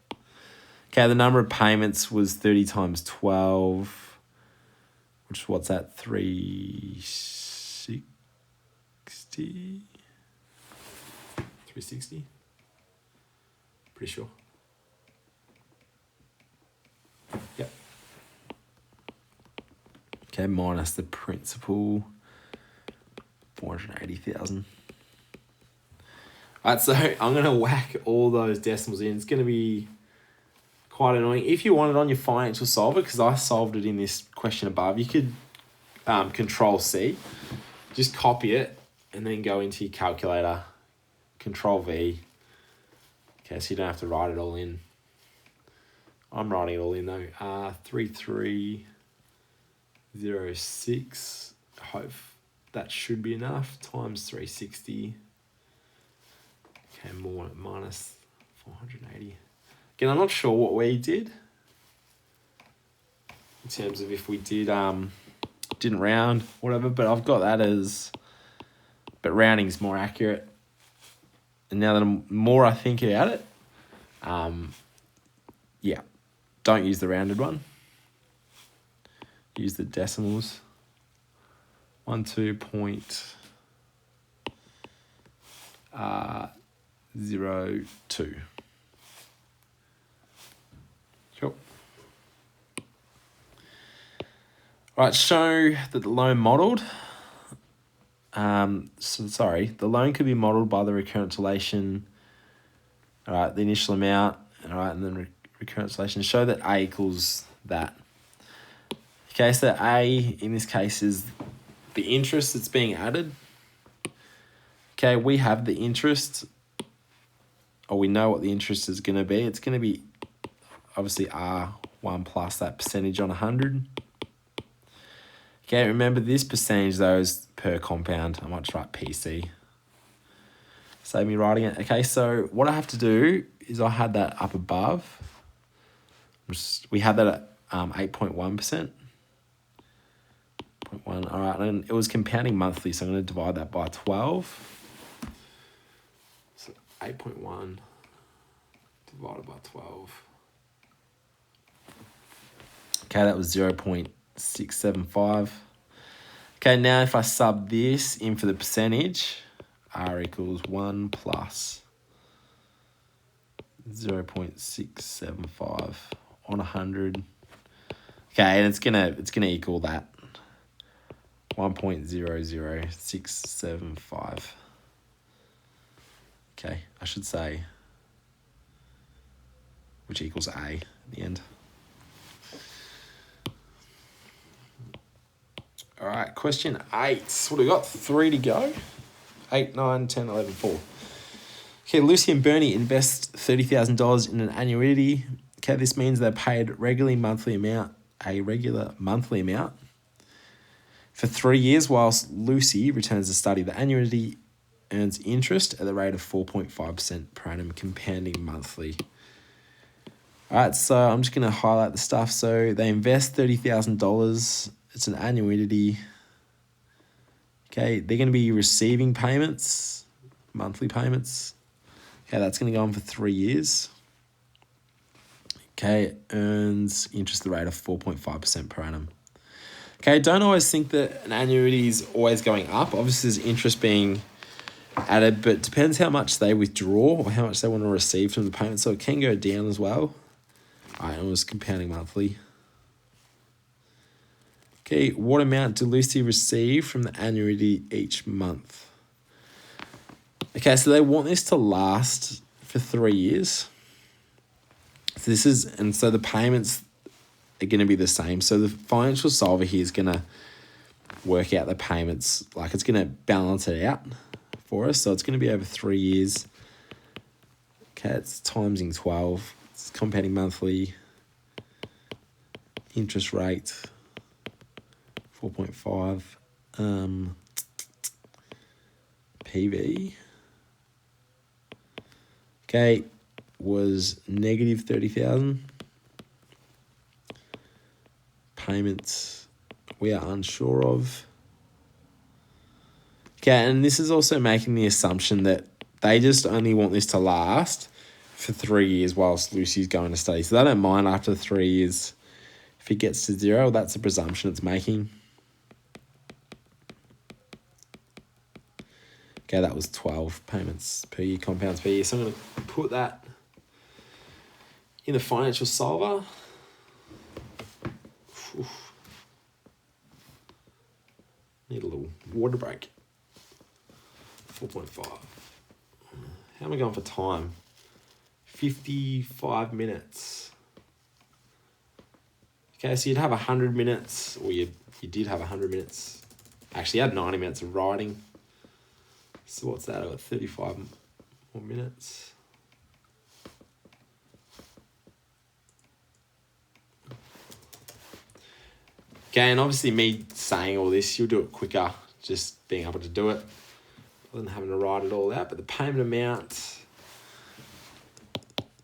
Okay, the number of payments was 30 times 12. Which, what's that? 360? 360? Pretty sure. Yep. Okay, minus the principal, 480,000. All right, so I'm going to whack all those decimals in. It's going to be quite annoying. If you want it on your financial solver, because I solved it in this question above, you could Control C, just copy it, and then go into your calculator, Control V. Okay, so you don't have to write it all in. I'm writing it all in though. 3306. Hope that should be enough. Times 360. Okay, more minus 480. Again, I'm not sure what we did in terms of if we didn't round, whatever, but I've got that as, but rounding's more accurate. And now that I think about it, yeah, don't use the rounded one. Use the decimals. 12.02. Cool. All right, show that the loan modelled. The loan could be modelled by the recurrence relation. All right, the initial amount. All right, and then recurrence relation. Show that A equals that. Okay, so A in this case is the interest that's being added. Okay, we have the interest, or we know what the interest is going to be. It's going to be obviously R1 plus that percentage on 100. Okay, remember this percentage though is per compound. I might just write PC. Save me writing it. Okay, so what I have to do is I had that up above. We had that at 8.1%. 0.1. All right, and it was compounding monthly, so I'm going to divide that by 12. So 8.1 divided by 12. Okay, that was 0.675. Okay, now if I sub this in for the percentage, R equals 1 plus 0.675 on 100. Okay, and it's gonna equal that 1.00675. Okay, I should say, which equals A at the end. All right, question 8. What do we got? 3 to go. 8, 9, 10, 11, 4. Okay, Lucy and Bernie invest $30,000 in an annuity. Okay, this means they're paid a regular monthly amount for 3 years, whilst Lucy returns to study. The annuity earns interest at the rate of 4.5% per annum, compounding monthly. All right, so I'm just going to highlight the stuff. So they invest $30,000. It's an annuity. Okay, they're going to be receiving payments, monthly payments. Okay, that's going to go on for 3 years. Okay, it earns interest at the rate of 4.5% per annum. Okay, don't always think that an annuity is always going up. Obviously, there's interest being added, but it depends how much they withdraw or how much they want to receive from the payment. So it can go down as well. All right, it was compounding monthly. Okay, what amount do Lucy receive from the annuity each month? Okay, so they want this to last for 3 years. So so the payments are going to be the same. So the financial solver here is going to work out the payments, like it's going to balance it out for us. So it's going to be over 3 years. Okay, it's timesing 12. It's compounding monthly. Interest rate 4.5. PV. Okay, was negative 30,000. Payments we are unsure of. Okay, and this is also making the assumption that they just only want this to last for 3 years whilst Lucy's going to study. So they don't mind after 3 years if it gets to 0. That's a presumption it's making. Okay, that was 12 payments per year, compounds per year. So I'm going to put that in the financial solver. Oof. Need a little water break. 4.5. How am I going for time? 55 minutes. Okay, so you'd have 100 minutes, or you did have 100 minutes. Actually, you had 90 minutes of writing. So what's that? I got 35 more minutes. Okay, and obviously me saying all this, you'll do it quicker, just being able to do it, rather than having to write it all out. But the payment amount,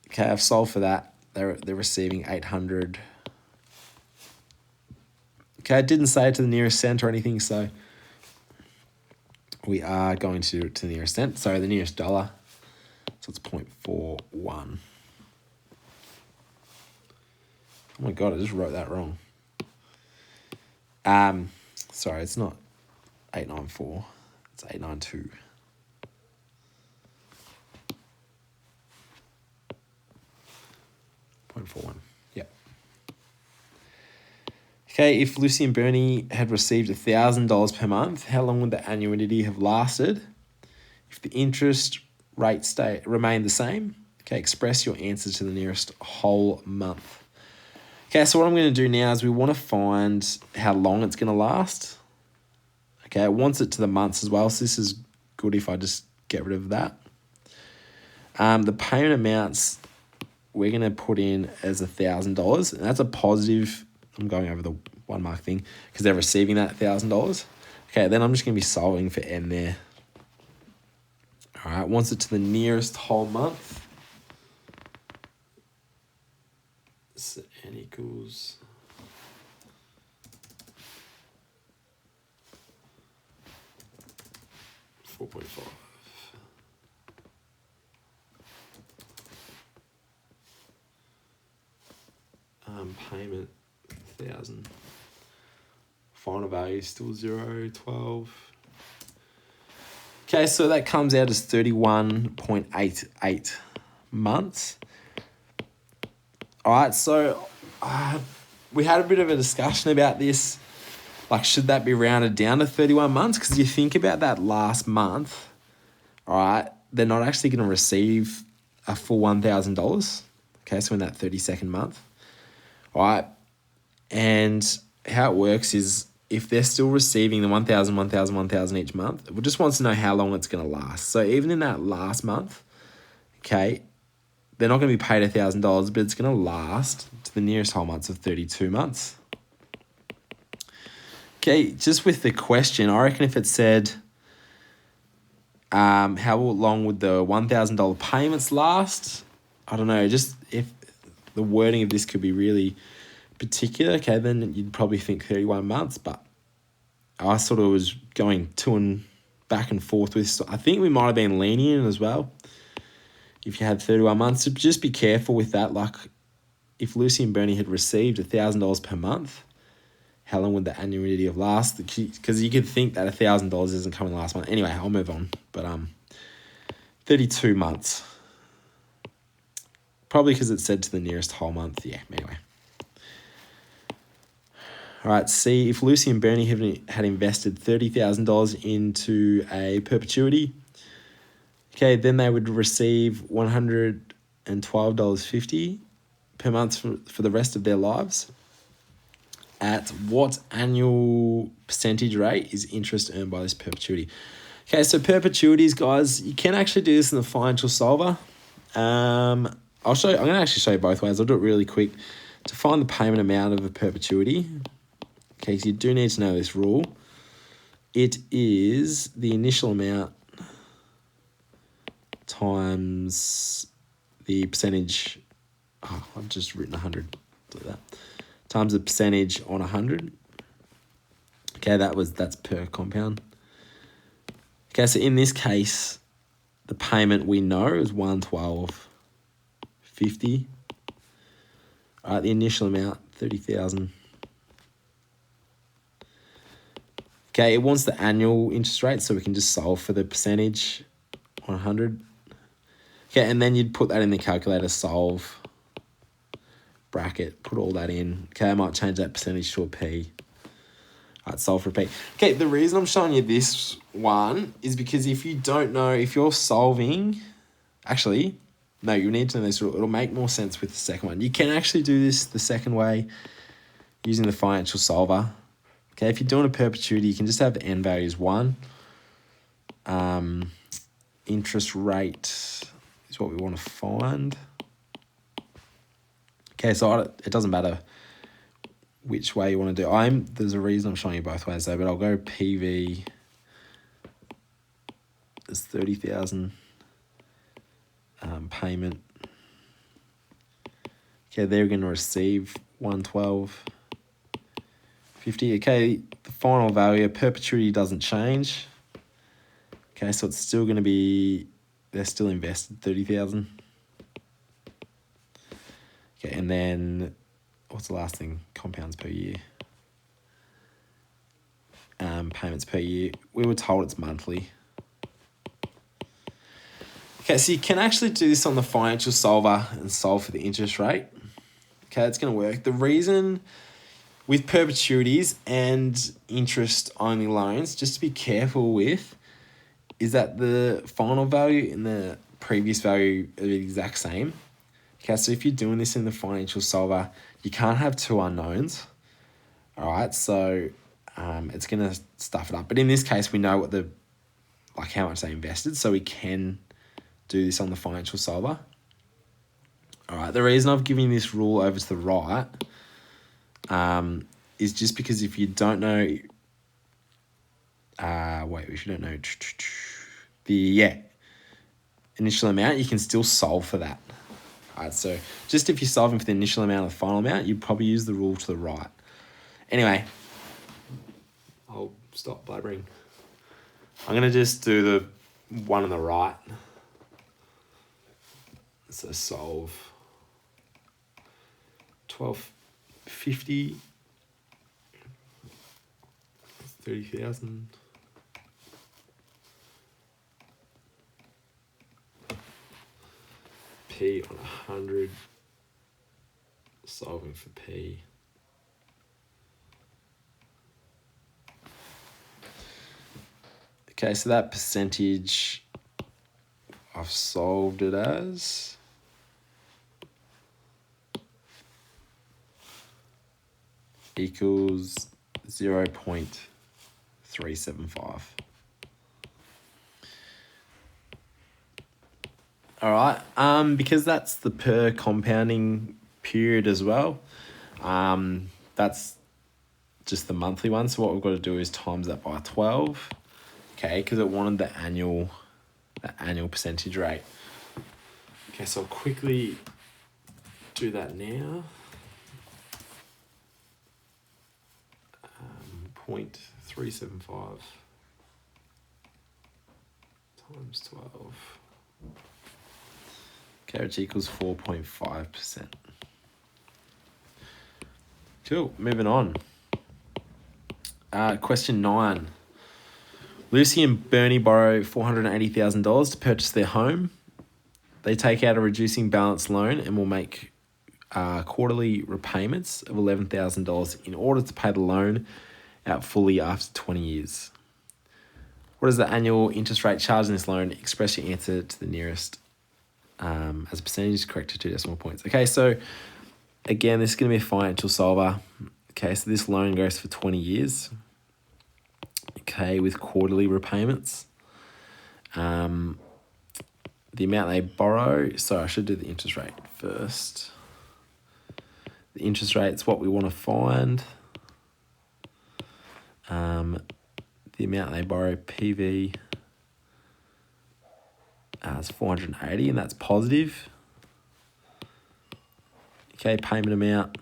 okay, I've solved for that. They're receiving 800. Okay, I didn't say it to the nearest cent or anything, so we are going to do it to the nearest cent. Sorry, the nearest dollar. So it's 0.41. Oh my God, I just wrote that wrong. Sorry, it's not 894. It's 892. .41. Yep. Okay, if Lucy and Bernie had received $1,000 per month, how long would the annuity have lasted? If the interest rate remained the same, okay, express your answer to the nearest whole month. Okay, so what I'm going to do now is we want to find how long it's going to last. Okay, it wants it to the months as well, so this is good if I just get rid of that. The payment amounts we're going to put in as $1,000, and that's a positive. I'm going over the 1 mark thing because they're receiving that $1,000. Okay, then I'm just going to be solving for n there. All right, wants it to the nearest whole month. So n equals 4.5. Payment 1,000. Final value still 0, 12. Okay, so that comes out as 31.88 months. All right, so we had a bit of a discussion about this. Like, should that be rounded down to 31 months? Because you think about that last month, all right, they're not actually going to receive a full $1,000. Okay, so in that 32nd month. All right, and how it works is if they're still receiving the 1,000, 1,000, 1,000 each month, it just wants to know how long it's going to last. So even in that last month, okay, they're not going to be paid $1,000, but it's going to last to the nearest whole months of 32 months. Okay, just with the question, I reckon if it said, how long would the $1,000 payments last? I don't know, just if the wording of this could be really particular, okay, then you'd probably think 31 months, but I sort of was going back and forth with, so I think we might have been lenient as well. If you had 31 months, so just be careful with that. Like, if Lucy and Bernie had received $1,000 per month, how long would the annuity have lasted? Because you could think that $1,000 isn't coming last month. Anyway, I'll move on. But 32 months. Probably because it said to the nearest whole month. Yeah, anyway. All right, C, if Lucy and Bernie had invested $30,000 into a perpetuity, okay, then they would receive $112.50 per month for the rest of their lives. At what annual percentage rate is interest earned by this perpetuity? Okay, so perpetuities, guys, you can actually do this in the financial solver. I'm going to actually show you both ways. I'll do it really quick. To find the payment amount of a perpetuity, okay, so you do need to know this rule. It is the initial amount times the percentage. Oh, I've just written 100. Like that. Times the percentage on 100. Okay, that's per compound. Okay, so in this case, the payment we know is $112.50. All right, the initial amount, $30,000. Okay, it wants the annual interest rate, so we can just solve for the percentage on 100. Okay, and then you'd put that in the calculator, solve, bracket, put all that in. Okay, I might change that percentage to a P. All right, solve for a P. Okay, the reason I'm showing you this one is because if you don't know, if you're solving Actually, no, you need to know this rule. It'll make more sense with the second one. You can actually do this the second way using the financial solver. Okay, if you're doing a perpetuity, you can just have the end value as 1. Interest rate is what we want to find. Okay, so it doesn't matter which way you want to do. There's a reason I'm showing you both ways though, but I'll go PV as 30,000 payment. Okay, they're going to receive 112.50. Okay, the final value, perpetuity doesn't change. Okay, so it's still going to be, they're still invested 30,000. Okay, and then what's the last thing? Compounds per year. Payments per year. We were told it's monthly. Okay, so you can actually do this on the financial solver and solve for the interest rate. Okay, it's going to work. The reason with perpetuities and interest-only loans, just to be careful with, is that the final value and the previous value are the exact same. Okay, so if you're doing this in the financial solver, you can't have two unknowns. All right, so it's going to stuff it up. But in this case, we know what how much they invested, so we can do this on the financial solver. All right, the reason I've given you this rule over to the right is just because if you don't know, if you don't know the initial amount, you can still solve for that. All right, so just if you're solving for the initial amount or the final amount, you probably use the rule to the right. Anyway, I'll stop blabbering. I'm going to just do the one on the right. So solve 12.50, 30,000. P on 100, solving for P. Okay, so that percentage, I've solved it as equals 0.375. All right, because that's the per compounding period as well. That's just the monthly one. So what we've got to do is times that by 12. Okay, because it wanted the annual percentage rate. Okay, so I'll quickly do that now. 0.375 times 12. Okay, which equals 4.5%. Cool, moving on. Question 9. Lucy and Bernie borrow $480,000 to purchase their home. They take out a reducing balance loan and will make quarterly repayments of $11,000 in order to pay the loan out fully after 20 years. What is the annual interest rate charged in this loan? Express your answer to the nearest as a percentage correct to 2 decimal points. Okay, so again, this is going to be a financial solver. Okay, so this loan goes for 20 years. Okay, with quarterly repayments. The amount they borrow, so I should do the interest rate first. The interest rate is what we want to find. The amount they borrow, PV, is 480, and that's positive. Okay, payment amount.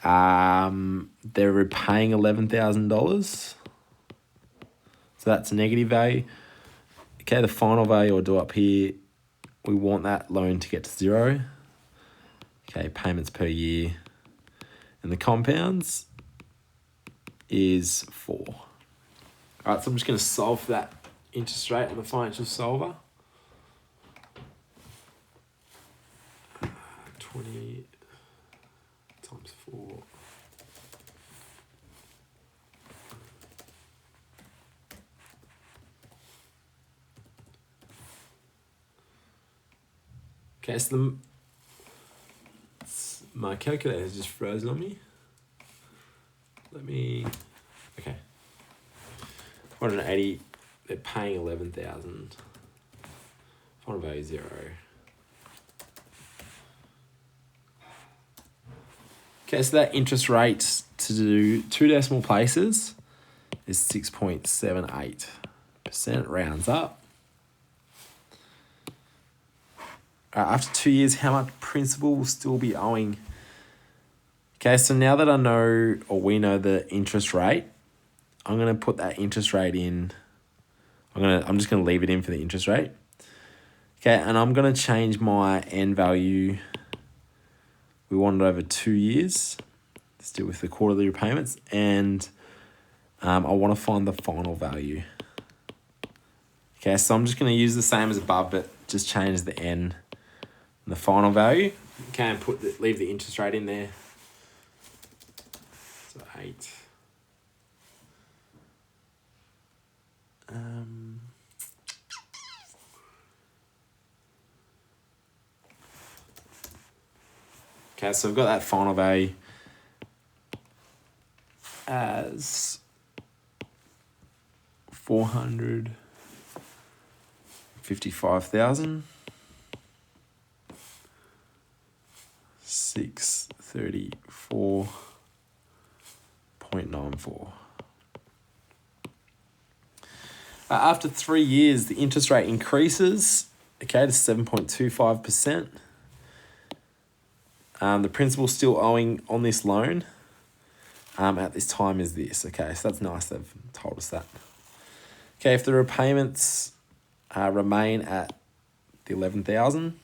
They're repaying $11,000. So that's a negative value. Okay, the final value I'll do up here, we want that loan to get to 0. Okay, payments per year. And the compounds is 4. All right, so I'm just going to solve for that interest rate on the financial solver. 20 times 4. Okay, so my calculator is just frozen on me. Okay. 180, they're paying 11,000. Final value 0. Okay, so that interest rate to do 2 decimal places is 6.78%, rounds up. After 2 years, how much principal will still be owing? Okay, so now that I know, or we know the interest rate, I'm gonna put that interest rate in. I'm just gonna leave it in for the interest rate. Okay, and I'm gonna change my end value. We want it over 2 years, still with the quarterly repayments, and I want to find the final value. Okay, so I'm just going to use the same as above, but just change the n and the final value. Okay, and leave the interest rate in there. So 8. Okay, so I've got that final value as 455,000. 634.94. After 3 years, the interest rate increases, okay, to 7.25%. The principal still owing on this loan at this time is this. Okay, so that's nice they've told us that. Okay, if the repayments remain at the 11,000,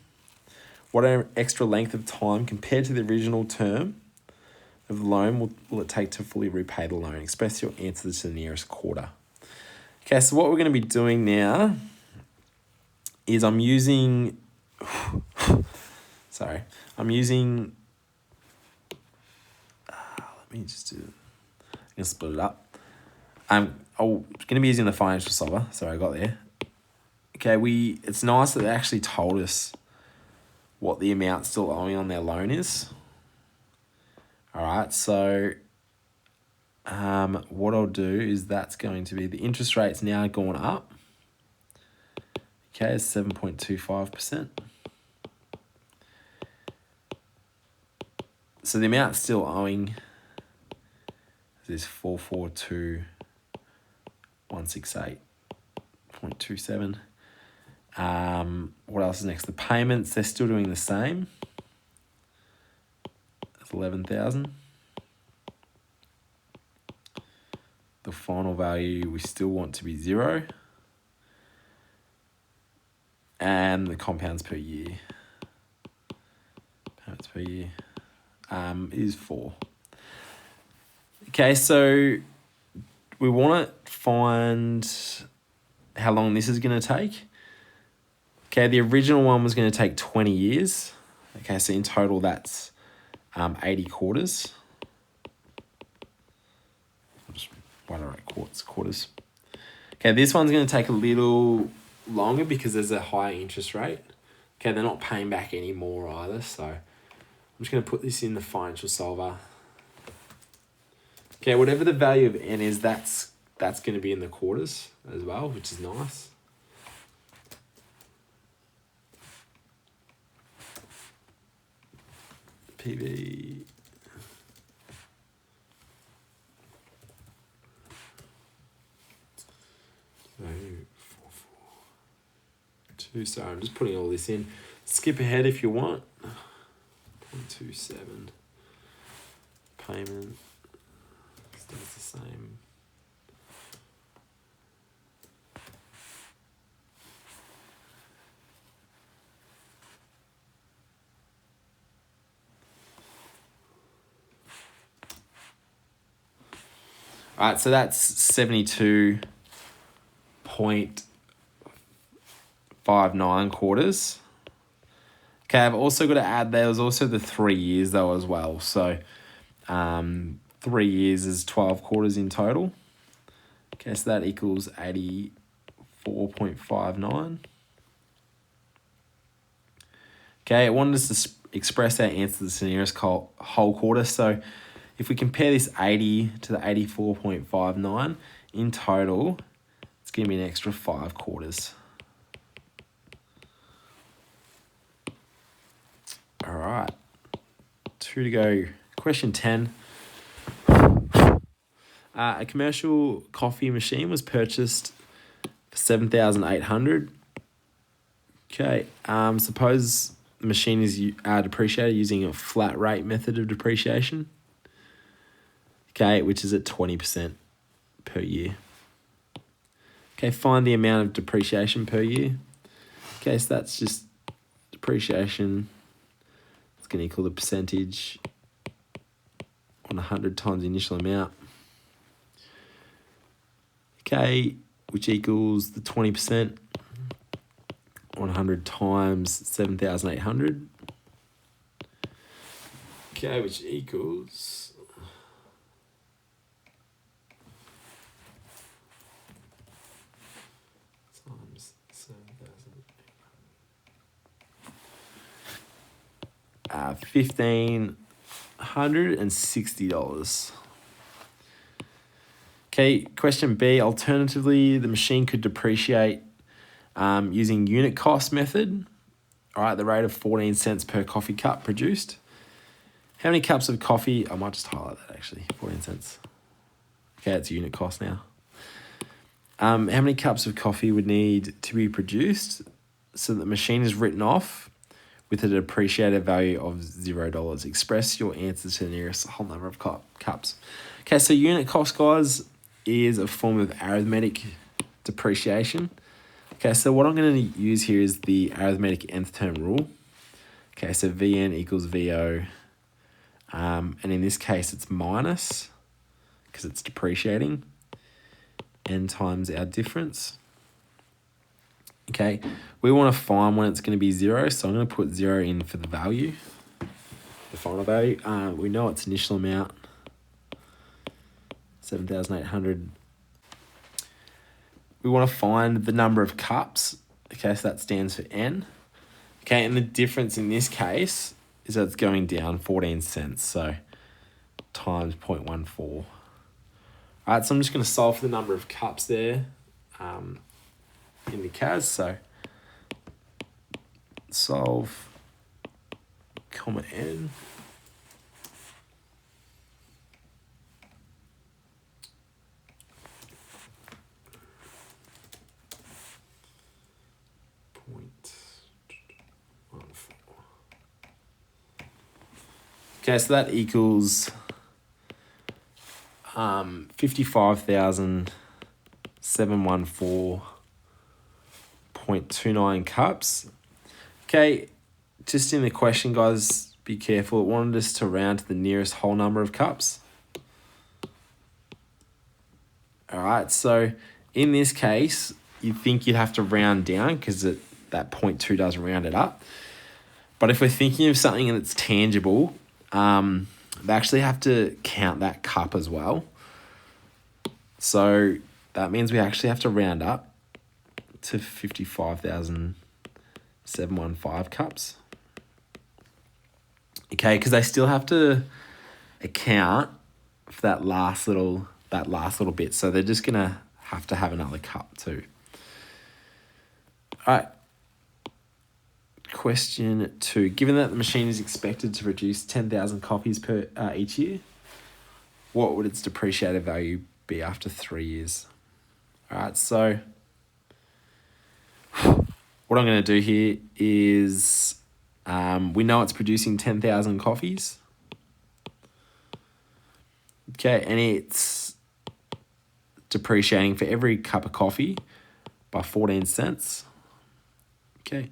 what extra length of time compared to the original term of the loan will it take to fully repay the loan? Express your answers to the nearest quarter. Okay, so what we're going to be doing now is I'm using, let me just do, I'm going to split it up. I'm going to be using the financial solver. Sorry, I got there. Okay, it's nice that they actually told us what the amount still owing on their loan is. All right, so what I'll do is that's going to be, the interest rate's now gone up. Okay, it's 7.25%. So the amount still owing is 442,168.27. What else is next? The payments, they're still doing the same. That's 11,000. The final value we still want to be 0. And the compounds per year. Payments per year is 4. Okay, so we want to find how long this is going to take. Okay, the original one was going to take 20 years. Okay, so in total that's 80 quarters. Why do I write quarters? Okay, this one's going to take a little longer because there's a higher interest rate. Okay, they're not paying back any more either, so I'm just going to put this in the financial solver. Okay, whatever the value of n is, that's going to be in the quarters as well, which is nice. PV. So 442. Sorry, I'm just putting all this in. Skip ahead if you want. 0.27. Payment stays the same. All right, so that's 72.59 quarters. Okay, I've also got to add, there was also the 3 years though as well. So 3 years is 12 quarters in total. Okay, so that equals 84.59. Okay, it wanted us to express our answer to the nearest whole quarter. So if we compare this 80 to the 84.59, in total, it's going to be an extra 5 quarters. All right, 2 to go. Question 10. A commercial coffee machine was purchased for $7,800. Okay, suppose the machine is depreciated using a flat rate method of depreciation. Okay, which is at 20% per year. Okay, find the amount of depreciation per year. Okay, so that's just depreciation. It's going to equal the percentage on 100 times the initial amount. Okay, which equals the 20% on 100 times 7,800. Okay, which equals times 7,000. $1,560. Okay, question B. Alternatively, the machine could depreciate using unit cost method, all right, the rate of 14 cents per coffee cup produced. How many cups of coffee? I might just highlight that actually, 14 cents. Okay, it's unit cost now. How many cups of coffee would need to be produced so that the machine is written off with a depreciated value of $0? Express your answer to the nearest whole number of cups. Okay, so unit cost, guys, is a form of arithmetic depreciation. Okay, so what I'm going to use here is the arithmetic nth term rule. Okay, so VN equals VO. And in this case, it's minus, because it's depreciating, n times our difference. Okay, we want to find when it's going to be 0, so I'm going to put 0 in for the value, the final value. We know its initial amount, 7,800. We want to find the number of cups. Okay, so that stands for N. Okay, and the difference in this case is that it's going down 14 cents, so times 0.14. All right, so I'm just going to solve for the number of cups there in the CAS. So solve, comma N. Okay, so that equals 55,714.29 cups. Okay, just in the question, guys, be careful. It wanted us to round to the nearest whole number of cups. All right, so in this case, you'd think you'd have to round down because that 0.2 doesn't round it up. But if we're thinking of something that's tangible, they actually have to count that cup as well. So that means we actually have to round up to 55,715 cups. Okay, because they still have to account for that last little bit. So they're just gonna have to have another cup too. All right. Question 2. Given that the machine is expected to produce 10,000 copies per each year, what would its depreciated value be after 3 years? All right, so what I'm going to do here is we know it's producing 10,000 coffees. Okay, and it's depreciating for every cup of coffee by 14 cents. Okay.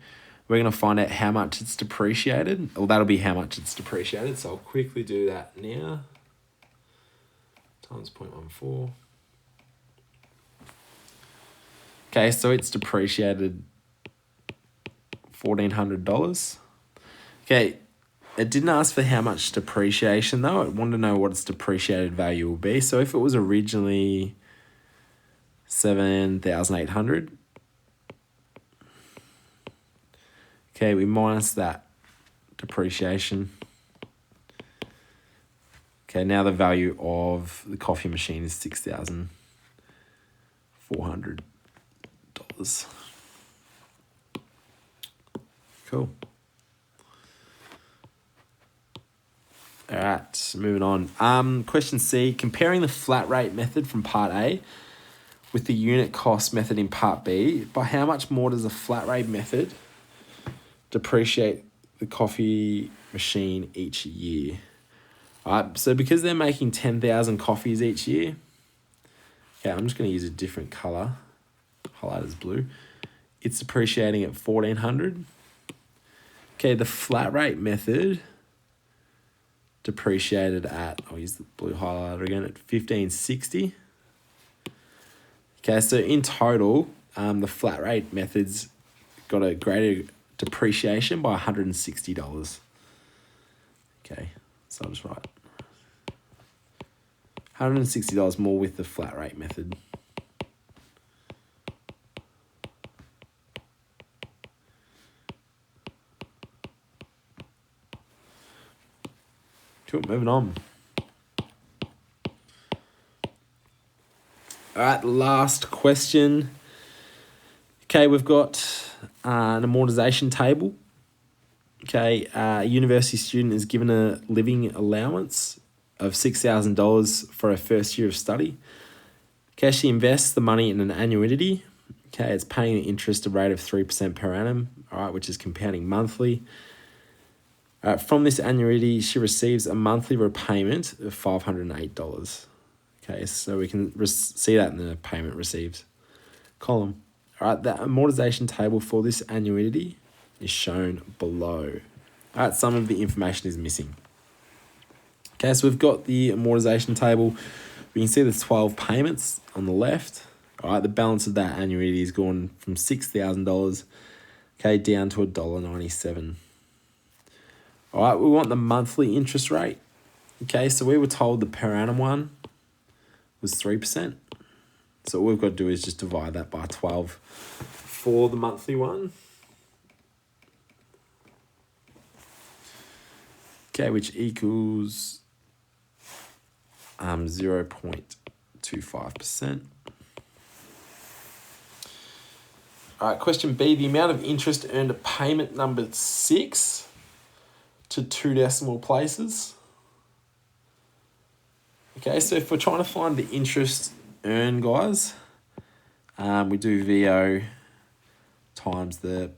We're going to find out how much it's depreciated. Well, that'll be how much it's depreciated. So I'll quickly do that now. Times 0.14. Okay, so it's depreciated $1,400. Okay, it didn't ask for how much depreciation though. It wanted to know what its depreciated value will be. So if it was originally 7,800, okay, we minus that depreciation. Okay, now the value of the coffee machine is $6,400. Cool. All right, moving on. Question C, comparing the flat rate method from part A with the unit cost method in part B, by how much more does the flat rate method depreciate the coffee machine each year? All right, so because they're making 10,000 coffees each year, okay, I'm just going to use a different color, highlight as blue. It's depreciating at 1,400. Okay, the flat rate method depreciated at, I'll use the blue highlighter again, at 1,560. Okay, so in total, the flat rate method's got a greater depreciation by $160. Okay, so I'll just write $160 more with the flat rate method. Cool, moving on. All right, last question. Okay, we've got an amortization table. Okay, a university student is given a living allowance of $6,000 for her first year of study. Okay, she invests the money in an annuity. Okay, it's paying the interest at a rate of 3% per annum, all right, which is compounding monthly. From this annuity, she receives a monthly repayment of $508. Okay, so we can see that in the payment receives column. All right, the amortization table for this annuity is shown below. All right, some of the information is missing. Okay, so we've got the amortization table. We can see the 12 payments on the left. All right, the balance of that annuity has gone from $6,000, okay, down to $1.97. All right, we want the monthly interest rate. Okay, so we were told the per annum one was 3%. So all we've got to do is just divide that by 12 for the monthly one. Okay, which equals 0.25%. All right, question B, the amount of interest earned at payment number 6 to 2 decimal places. Okay, so if we're trying to find the interest earned, guys, we do VO times the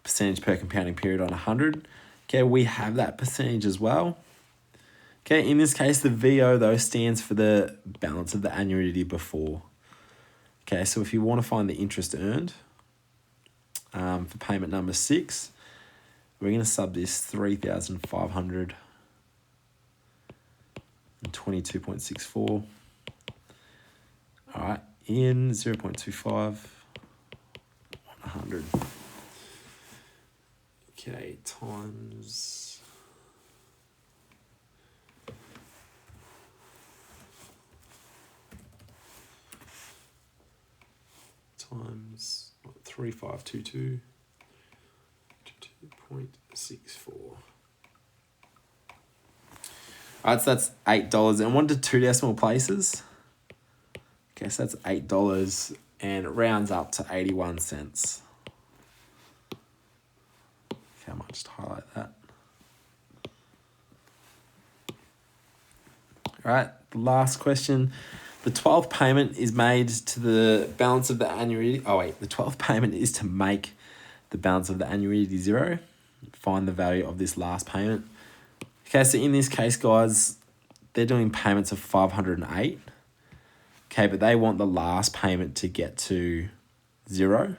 percentage per compounding period on 100. Okay, we have that percentage as well. Okay, in this case, the VO, though, stands for the balance of the annuity before. Okay, so if you want to find the interest earned for payment number 6, we're going to sub this 3,522.64. All right, in 0.25 on 100. Okay, times 3,522 2.64. All right, so that's $8. And 1 to 2 decimal places. Okay, so that's $8 and it rounds up to 81 cents. Okay, I might just highlight that. All right, the last question. The 12th payment is made to the balance of the annuity. Oh, wait, the 12th payment is to make the balance of the annuity 0. Find the value of this last payment. Okay, so in this case, guys, they're doing payments of 508. Okay, but they want the last payment to get to 0.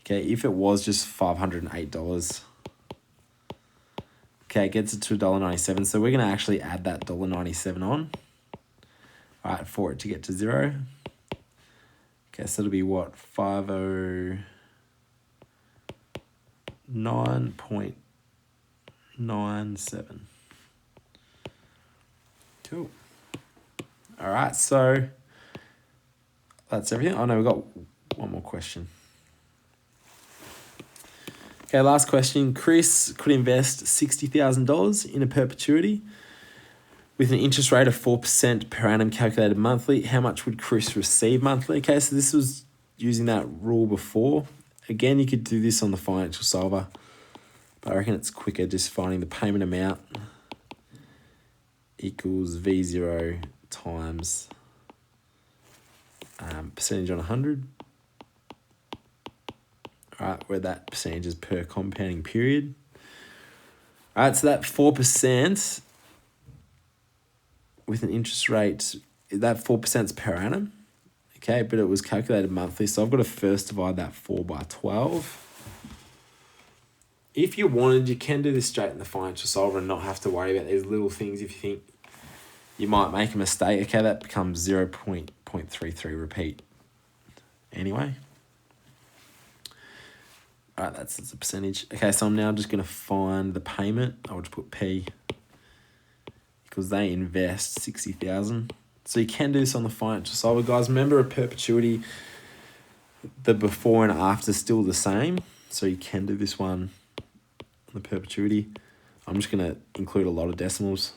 Okay, if it was just $508, okay, it gets it to $1.97. So we're going to actually add that $1.97 on. All right, for it to get to 0. Okay, so it'll be what? 509.97. Cool. All right, so that's everything. Oh no, we've got one more question. Okay, last question. Chris could invest $60,000 in a perpetuity with an interest rate of 4% per annum calculated monthly. How much would Chris receive monthly? Okay, so this was using that rule before. Again, you could do this on the financial solver, but I reckon it's quicker just finding the payment amount equals V0 times percentage on 100. All right, where that percentage is per compounding period. All right, so that 4% with an interest rate, that 4% is per annum, okay, but it was calculated monthly, so I've got to first divide that 4 by 12. If you wanted, you can do this straight in the financial solver and not have to worry about these little things if you think you might make a mistake. Okay, that becomes 0.33 repeat anyway. All right, that's a percentage. Okay, so I'm now just going to find the payment. I'll just put P because they invest 60,000. So you can do this on the financial solver, guys. Remember, a perpetuity, the before and after is still the same. So you can do this one on the perpetuity. I'm just going to include a lot of decimals.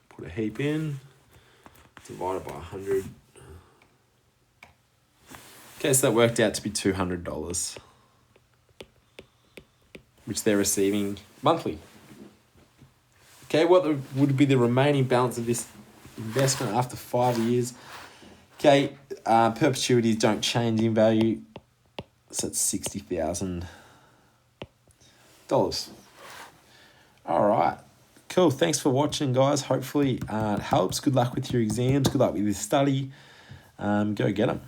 Put a heap in, divided by 100. Okay, so that worked out to be $200, which they're receiving monthly. Okay, what would be the remaining balance of this investment after 5 years? Okay, perpetuities don't change in value, so it's $60,000. All right, cool. Thanks for watching, guys. Hopefully it helps. Good luck with your exams. Good luck with your study. Go get them.